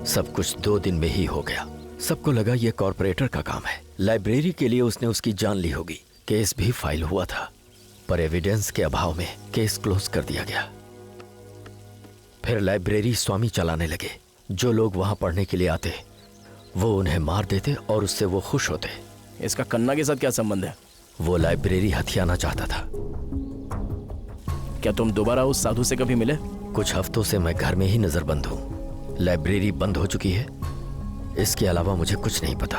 सब कुछ 2 दिन में ही हो गया। सबको लगा ये कॉर्पोरेटर का काम है। लाइब्रेरी के लिए उसने उसकी जान ली होगी। केस भी फाइल हुआ था, पर एविडेंस के अभाव में केस क्लोज कर दिया गया। फिर लाइब्रेरी स्वामी चलाने लगे। जो लोग वहां पढ़ने के लिए आते वो उन्हें मार देते और उससे वो खुश होते। इसका कन्ना के साथ क्या संबंध है? वो लाइब्रेरी हथियाना चाहता था। क्या तुम दोबारा उस साधु से कभी मिले? कुछ हफ्तों से मैं घर में ही नजरबंद हूँ। लाइब्रेरी बंद हो चुकी है, इसके अलावा मुझे कुछ नहीं पता।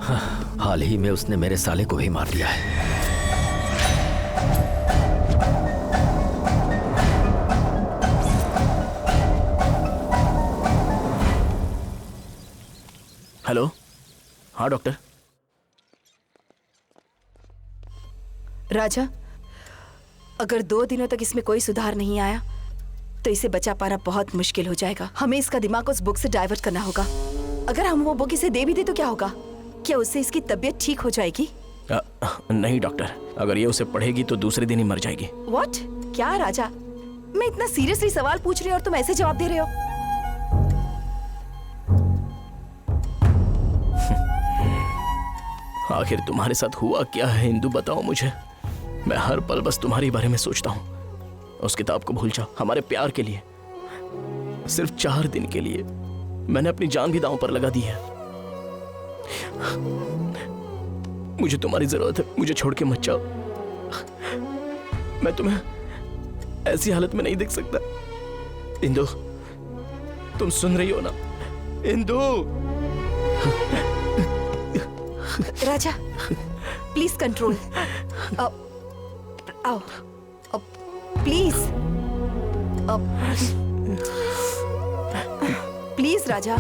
हाँ, हाल ही में उसने मेरे साले को ही मार दिया है। हेलो। हाँ डॉक्टर। राजा, अगर 2 दिनों तक इसमें कोई सुधार नहीं आया तो इसे बचा पाना बहुत मुश्किल हो जाएगा। हमें इसका दिमाग उस बुक से डाइवर्ट करना होगा। अगर हम वो बुक इसे दे भी दे तो क्या होगा? क्या उससे इसकी तबीयत ठीक हो जाएगी? नहीं डॉक्टर, अगर ये उसे पढ़ेगी तो दूसरे दिन ही मर जाएगी। व्हाट? क्या राजा, मैं इतना सीरियसली सवाल पूछ रही हूँ और तुम ऐसे जवाब दे रहे हो। आखिर तुम्हारे साथ हुआ क्या है इंदु, बताओ मुझे। मैं हर पल बस तुम्हारे बारे में सोचता हूँ। उस किताब को भूल जाओ, हमारे प्यार के लिए, सिर्फ 4 दिन के लिए मैंने अपनी जान भी दांव पर लगा दी है। मुझे तुम्हारी जरूरत है, मुझे छोड़ के मत जाओ। मैं तुम्हें ऐसी हालत में नहीं देख सकता। इंदु, तुम सुन रही हो ना? इंदु! राजा, प्लीज कंट्रोल। आओ, प्लीज, प्लीज राजा,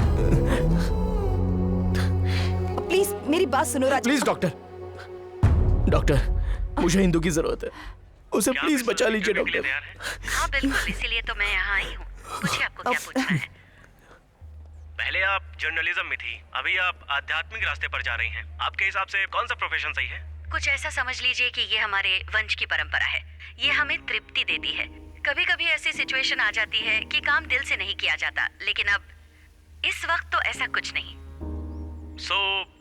प्लीज मेरी बात सुनो राजा। प्लीज डॉक्टर, मुझे इंदु की जरूरत है, उसे प्लीज बचा लीजिए डॉक्टर। हाँ बिल्कुल, इसीलिए तो मैं यहाँ आई हूँ। पूछिए आपको क्या पूछना है। पहले आप जर्नलिज्म में थी, अभी आप आध्यात्मिक रास्ते पर जा रही हैं। आपके हिसाब से कौन सा प्रोफेशन सही है? कुछ ऐसा समझ लीजिए कि ये हमारे वंश की परंपरा है। ये हमें तृप्ति देती है। कभी कभी ऐसी सिचुएशन आ जाती है कि काम दिल से नहीं किया जाता, लेकिन अब इस वक्त तो ऐसा कुछ नहीं।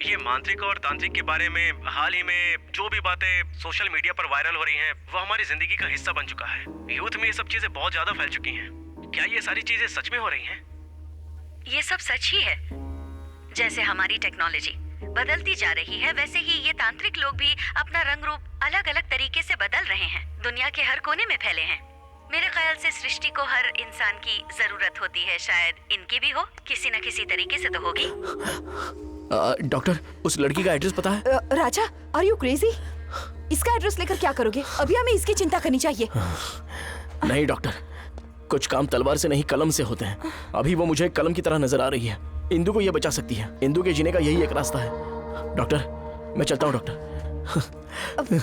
ये मांत्रिक और तांत्रिक के बारे में हाल ही में जो भी बातें सोशल मीडिया पर वायरल हो रही हैं, वो हमारी जिंदगी का हिस्सा बन चुका है। यूथ में ये सब चीजें बहुत ज्यादा फैल चुकी हैं। क्या ये सारी चीजें सच में हो रही हैं? ये सब सच ही है। जैसे हमारी टेक्नोलॉजी बदलती जा रही है, वैसे ही ये तांत्रिक लोग भी अपना रंग रूप अलग अलग तरीके से बदल रहे हैं। दुनिया के हर कोने में फैले हैं। मेरे ख्याल से सृष्टि को हर इंसान की जरूरत होती है। शायद इनकी भी हो, किसी न किसी तरीके से तो होगी। डॉक्टर, उस लड़की का एड्रेस पता है? राजा, आर यू क्रेजी? इसका एड्रेस लेकर क्या करोगे? अभी हमें इसकी चिंता करनी चाहिए। नहीं डॉक्टर, कुछ काम तलवार से नहीं कलम से होते हैं। अभी वो मुझे कलम की तरह नजर आ रही है। इंदु को ये बचा सकती है। इंदु के जीने का यही एक रास्ता है। डॉक्टर, मैं चलता हूँ डॉक्टर।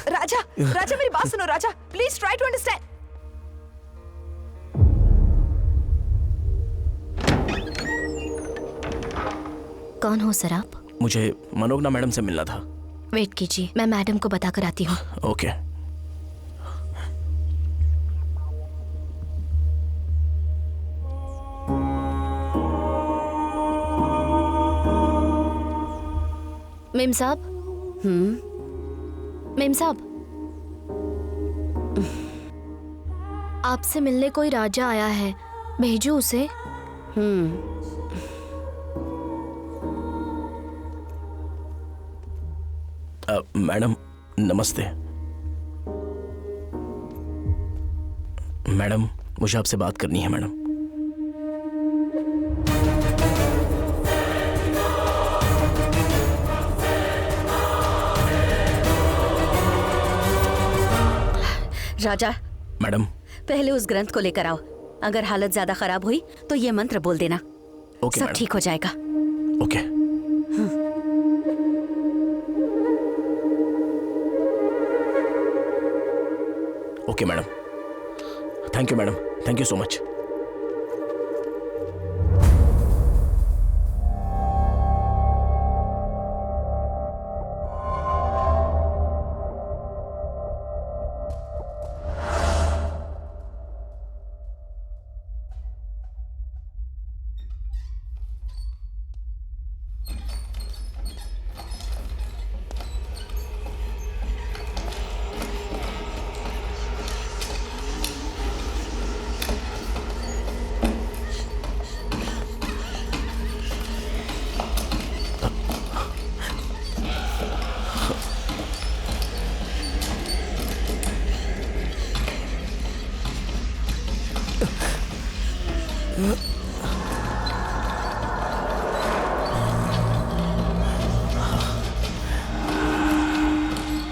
राजा, मेरी बात सुनो राजा, प्लीज ट्राई टू अंडरस्टैंड। कौन हो सर आप? मुझे मनोगना मैडम से मिलना था। वेट कीजिए, मैं मैडम को बताकर आती हूँ। ओके। मेम साहब। मेम साहब, आपसे मिलने कोई राजा आया है, भेजो उसे। मैडम नमस्ते। मैडम, मुझे आपसे बात करनी है मैडम। राजा, मैडम, पहले उस ग्रंथ को लेकर आओ। अगर हालत ज्यादा खराब हुई तो ये मंत्र बोल देना। ओके, सब ठीक हो जाएगा। Okay. Okay madam, thank you madam, thank you so much.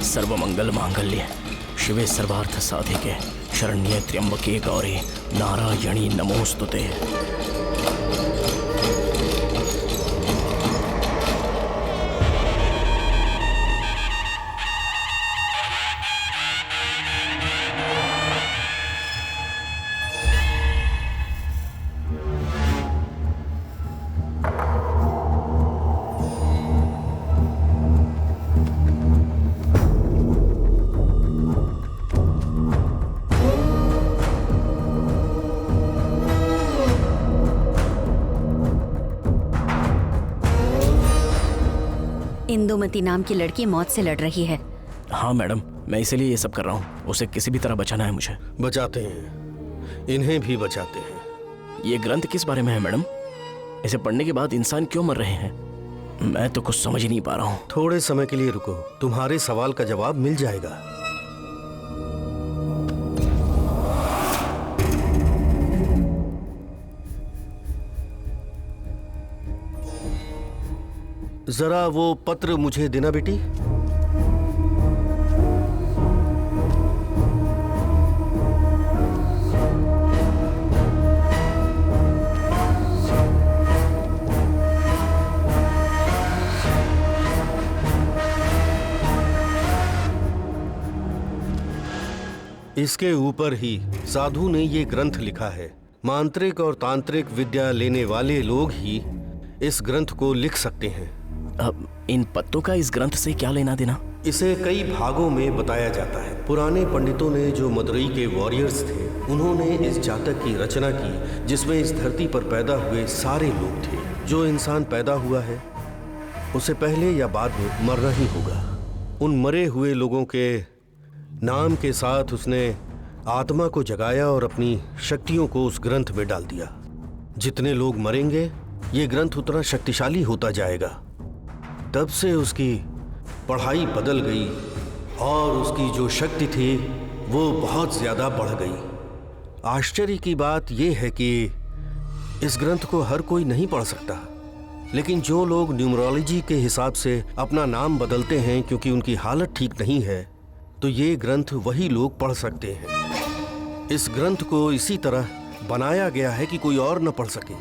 सर्वमंगल मांगल्ये शिवे सर्वार्थ साधिके शरण्ये त्र्यंबके गौरी नारायणी नमोस्तुते। इंदुमती नाम की लड़की मौत से लड़ रही है। हाँ मैडम, मैं इसीलिए ये सब कर रहा हूँ। उसे किसी भी तरह बचाना है मुझे। बचाते हैं, इन्हें भी बचाते हैं। ये ग्रंथ किस बारे में है मैडम? इसे पढ़ने के बाद इंसान क्यों मर रहे हैं? मैं तो कुछ समझ ही नहीं पा रहा हूँ। थोड़े समय के लिए रुको, तुम्हारे सवाल का जवाब मिल जाएगा। जरा वो पत्र मुझे देना बेटी। इसके ऊपर ही साधु ने ये ग्रंथ लिखा है। मांत्रिक और तांत्रिक विद्या लेने वाले लोग ही इस ग्रंथ को लिख सकते हैं। अब इन पत्तों का इस ग्रंथ से क्या लेना देना? इसे कई भागों में बताया जाता है। पुराने पंडितों ने, जो मदुरई के वॉरियर्स थे, उन्होंने इस जातक की रचना की, जिसमें इस धरती पर पैदा हुए सारे लोग थे। जो इंसान पैदा हुआ है उसे पहले या बाद में मरना ही होगा। उन मरे हुए लोगों के नाम के साथ उसने आत्मा को जगाया और अपनी शक्तियों को उस ग्रंथ में डाल दिया। जितने लोग मरेंगे ये ग्रंथ उतना शक्तिशाली होता जाएगा। तब से उसकी पढ़ाई बदल गई और उसकी जो शक्ति थी वो बहुत ज्यादा बढ़ गई। आश्चर्य की बात यह है कि इस ग्रंथ को हर कोई नहीं पढ़ सकता, लेकिन जो लोग न्यूमरोलॉजी के हिसाब से अपना नाम बदलते हैं क्योंकि उनकी हालत ठीक नहीं है, तो ये ग्रंथ वही लोग पढ़ सकते हैं। इस ग्रंथ को इसी तरह बनाया गया है कि कोई और न पढ़ सके।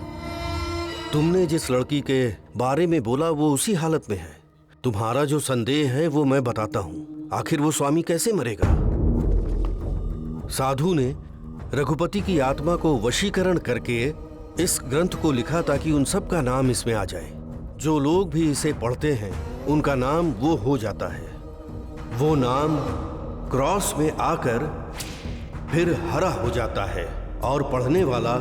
तुमने जिस लड़की के बारे में बोला वो उसी हालत में है। तुम्हारा जो संदेह है वो मैं बताता हूँ। आखिर वो स्वामी कैसे मरेगा? साधु ने रघुपति की आत्मा को वशीकरण करके इस ग्रंथ को लिखा ताकि उन सब का नाम इसमें आ जाए। जो लोग भी इसे पढ़ते हैं उनका नाम वो हो जाता है। वो नाम क्रॉस में आकर फिर हरा हो जाता है और पढ़ने वाला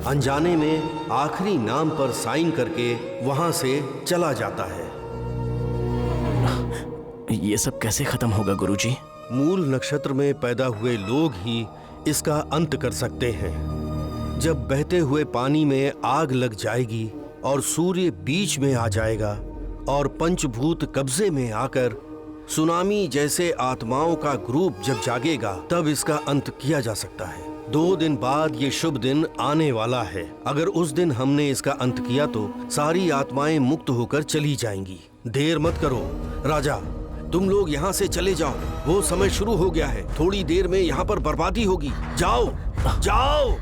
अनजाने में आखिरी नाम पर साइन करके वहां से चला जाता है। ये सब कैसे खत्म होगा गुरुजी? मूल नक्षत्र में पैदा हुए लोग ही इसका अंत कर सकते हैं। जब बहते हुए पानी में आग लग जाएगी और सूर्य बीच में आ जाएगा और पंचभूत कब्जे में आकर सुनामी जैसे आत्माओं का ग्रुप जब जागेगा, तब इसका अंत किया जा सकता है। 2 दिन बाद ये शुभ दिन आने वाला है। अगर उस दिन हमने इसका अंत किया तो सारी आत्माएं मुक्त होकर चली जाएंगी। देर मत करो राजा, तुम लोग यहाँ से चले जाओ। वो समय शुरू हो गया है। थोड़ी देर में यहाँ पर बर्बादी होगी। जाओ जाओ।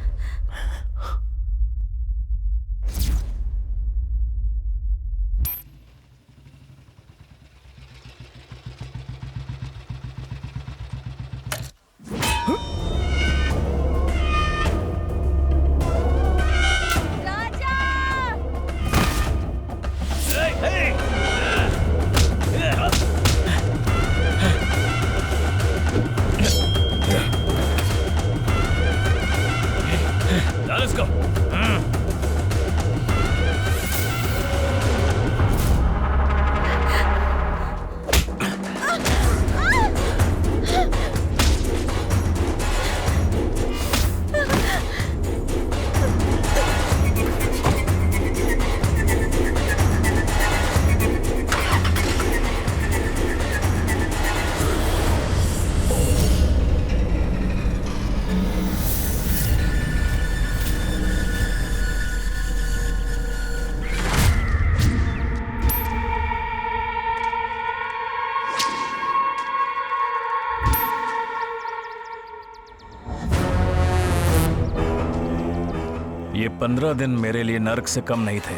ये 15 दिन मेरे लिए नर्क से कम नहीं थे।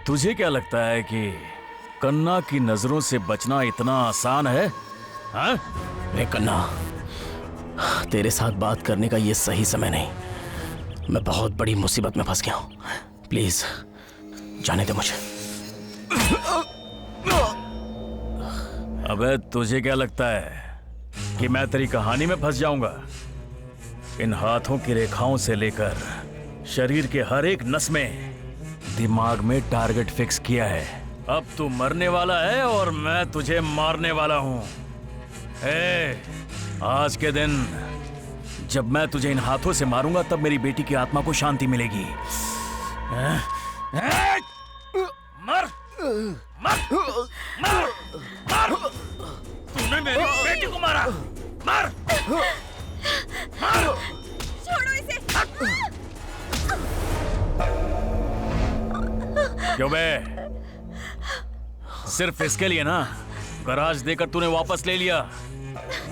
तुझे क्या लगता है कि कन्ना की नजरों से बचना इतना आसान है? हाँ? कन्ना, तेरे साथ बात करने का ये सही समय नहीं। मैं बहुत बड़ी मुसीबत में फंस गया हूँ। प्लीज जाने दे मुझे। अबे तुझे क्या लगता है कि मैं तेरी कहानी में फंस जाऊंगा? इन हाथों की रेखाओं से लेकर शरीर के हर एक नस में दिमाग में टारगेट फिक्स किया है। अब तू मरने वाला है और मैं तुझे मारने वाला हूं। आज के दिन जब मैं तुझे इन हाथों से मारूंगा तब मेरी बेटी की आत्मा को शांति मिलेगी। मर मर मर मर। तूने मेरी बेटी को मारा। मर मर। छोड़ो इसे। क्यों बे? सिर्फ इसके लिए ना गराज देकर तूने वापस ले लिया।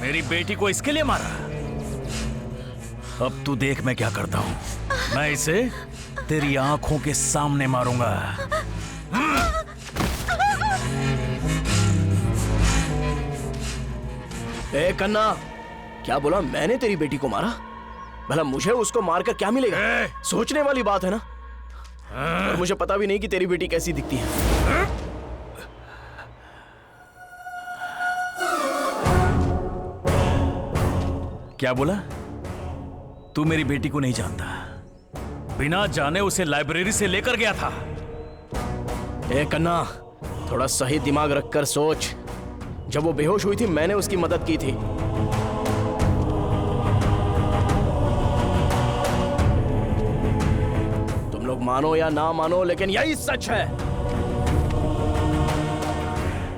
मेरी बेटी को इसके लिए मारा। अब तू देख मैं क्या करता हूं। मैं इसे तेरी आंखों के सामने मारूंगा। ए कन्ना, क्या बोला? मैंने तेरी बेटी को मारा? भला मुझे उसको मारकर क्या मिलेगा? सोचने वाली बात है ना। और मुझे पता भी नहीं कि तेरी बेटी कैसी दिखती है। क्या बोला? तू मेरी बेटी को नहीं जानता। बिना जाने उसे लाइब्रेरी से लेकर गया था। ए कन्ना, थोड़ा सही दिमाग रखकर सोच। जब वो बेहोश हुई थी मैंने उसकी मदद की थी। तुम लोग मानो या ना मानो लेकिन यही सच है।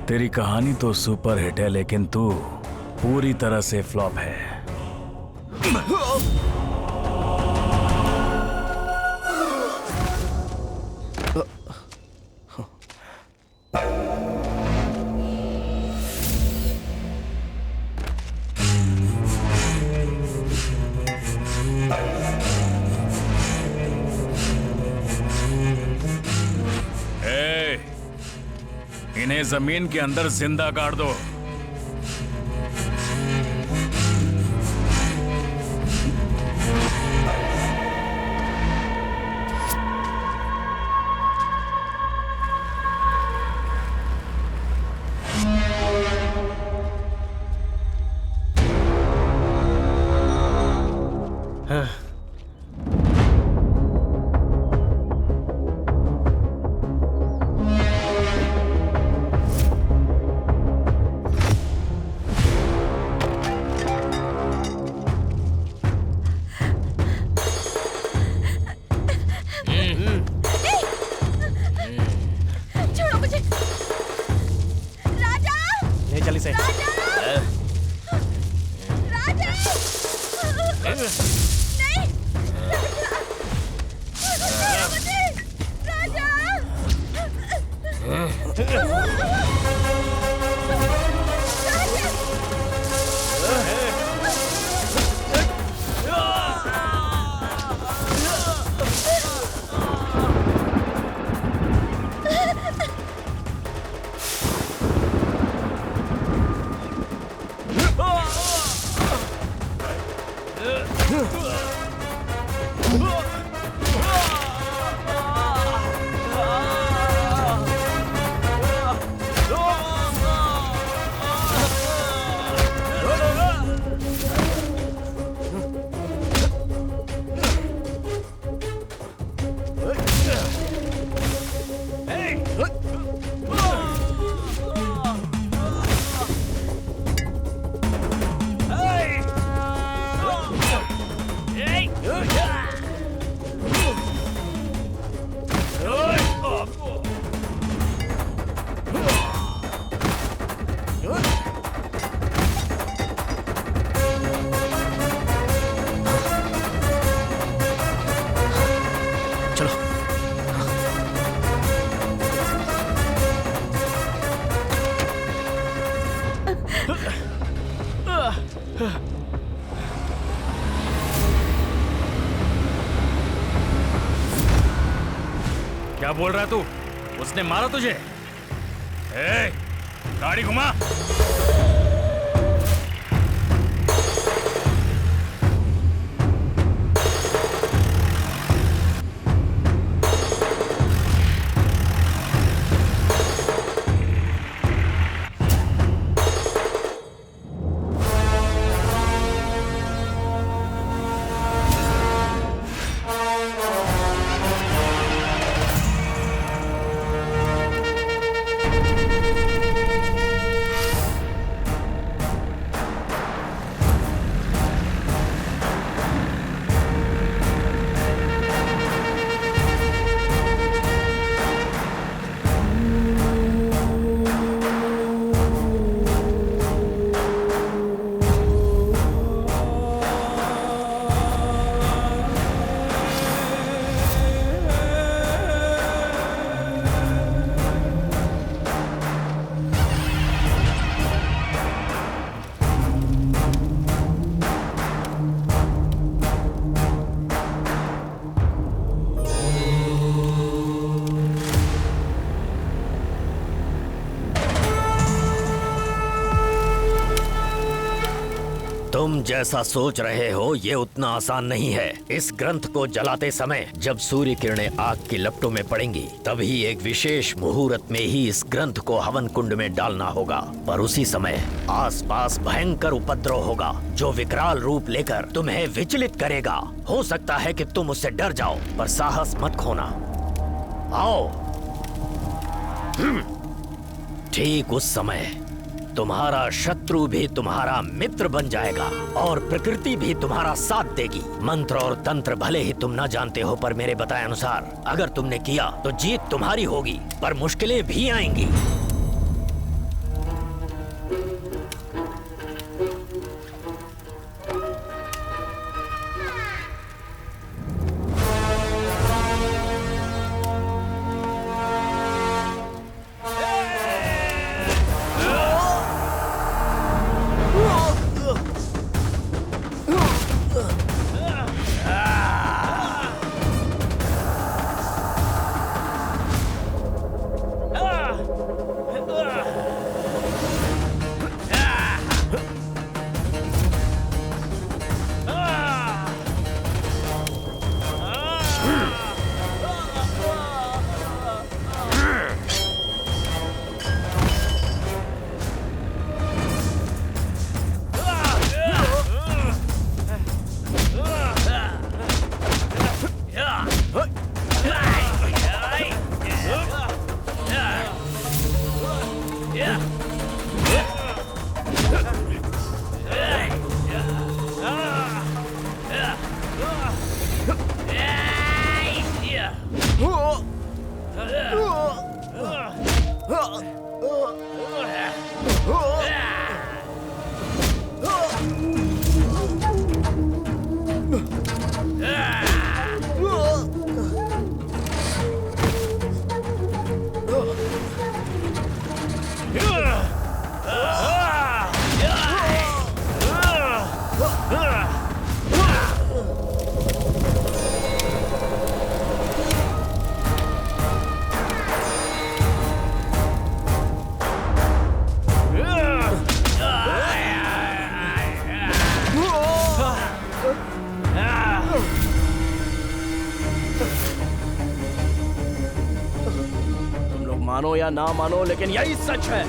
तेरी कहानी तो सुपर हिट है लेकिन तू पूरी तरह से फ्लॉप है। इन्हें जमीन के अंदर जिंदा गाड़ दो। क्या बोल रहा है तू? उसने मारा तुझे? गाड़ी घुमा। तुम जैसा सोच रहे हो ये उतना आसान नहीं है। इस ग्रंथ को जलाते समय जब सूर्य किरणें आग की लपटों में पड़ेंगी तभी एक विशेष मुहूर्त में ही इस ग्रंथ को हवन कुंड में डालना होगा। पर उसी समय आसपास भयंकर उपद्रव होगा जो विकराल रूप लेकर तुम्हें विचलित करेगा। हो सकता है कि तुम उससे डर जाओ, पर साहस मत खोना। आओ। ठीक उस समय तुम्हारा शत्रु भी तुम्हारा मित्र बन जाएगा और प्रकृति भी तुम्हारा साथ देगी। मंत्र और तंत्र भले ही तुम ना जानते हो, पर मेरे बताए अनुसार अगर तुमने किया तो जीत तुम्हारी होगी, पर मुश्किलें भी आएंगी। मानो या ना मानो, लेकिन यही सच है।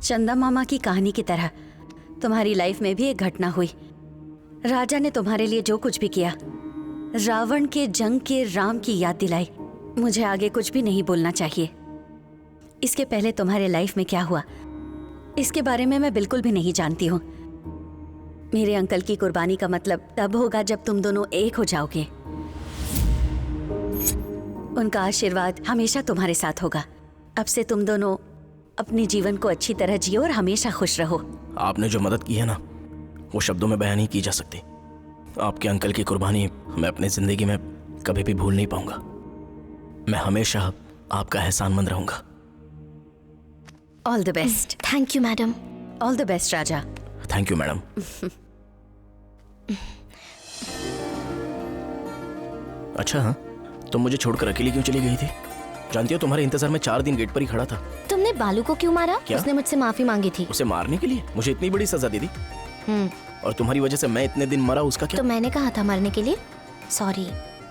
चंदा मामा की कहानी की तरह तुम्हारी लाइफ में भी एक घटना हुई। राजा ने तुम्हारे लिए जो कुछ भी किया, रावण के जंग के राम की याद दिलाई। मुझे आगे कुछ भी नहीं बोलना चाहिए। इसके पहले तुम्हारे लाइफ में क्या हुआ, इसके बारे में मैं बिल्कुल भी नहीं जानती हूँ। मेरे अंकल की कुर्बानी का मतलब तब होगा जब तुम दोनों एक हो जाओगे। उनका आशीर्वाद हमेशा तुम्हारे साथ होगा। अब से तुम दोनों अपने जीवन को अच्छी तरह जियो और हमेशा खुश रहो। आपने जो मदद की है ना, वो शब्दों में बयान नहीं की जा सकती। आपके अंकल की कुर्बानी मैं अपनी जिंदगी में कभी भी भूल नहीं पाऊंगा। मैं हमेशा आपका एहसानमंद रहूंगा। All the best. Thank you madam. All the best Raja. Thank you madam. अच्छा हाँ, तुम मुझे छोड़कर अकेली क्यों चली गई थी? जानती हो तुम्हारे इंतजार में 4 दिन गेट पर ही खड़ा था। तुमने बालू को क्यों मारा? क्या? उसने मुझसे माफी मांगी थी। उसे मारने के लिए मुझे इतनी बड़ी सजा दे दी, और तुम्हारी वजह से मैं इतने दिन मरा, उसका क्या? तो मैंने कहा था मरने के लिए। सॉरी,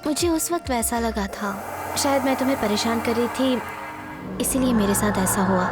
मुझे उस वक्त वैसा लगा था। शायद मैं तुम्हें परेशान कर रही थी, इसीलिए मेरे साथ ऐसा हुआ।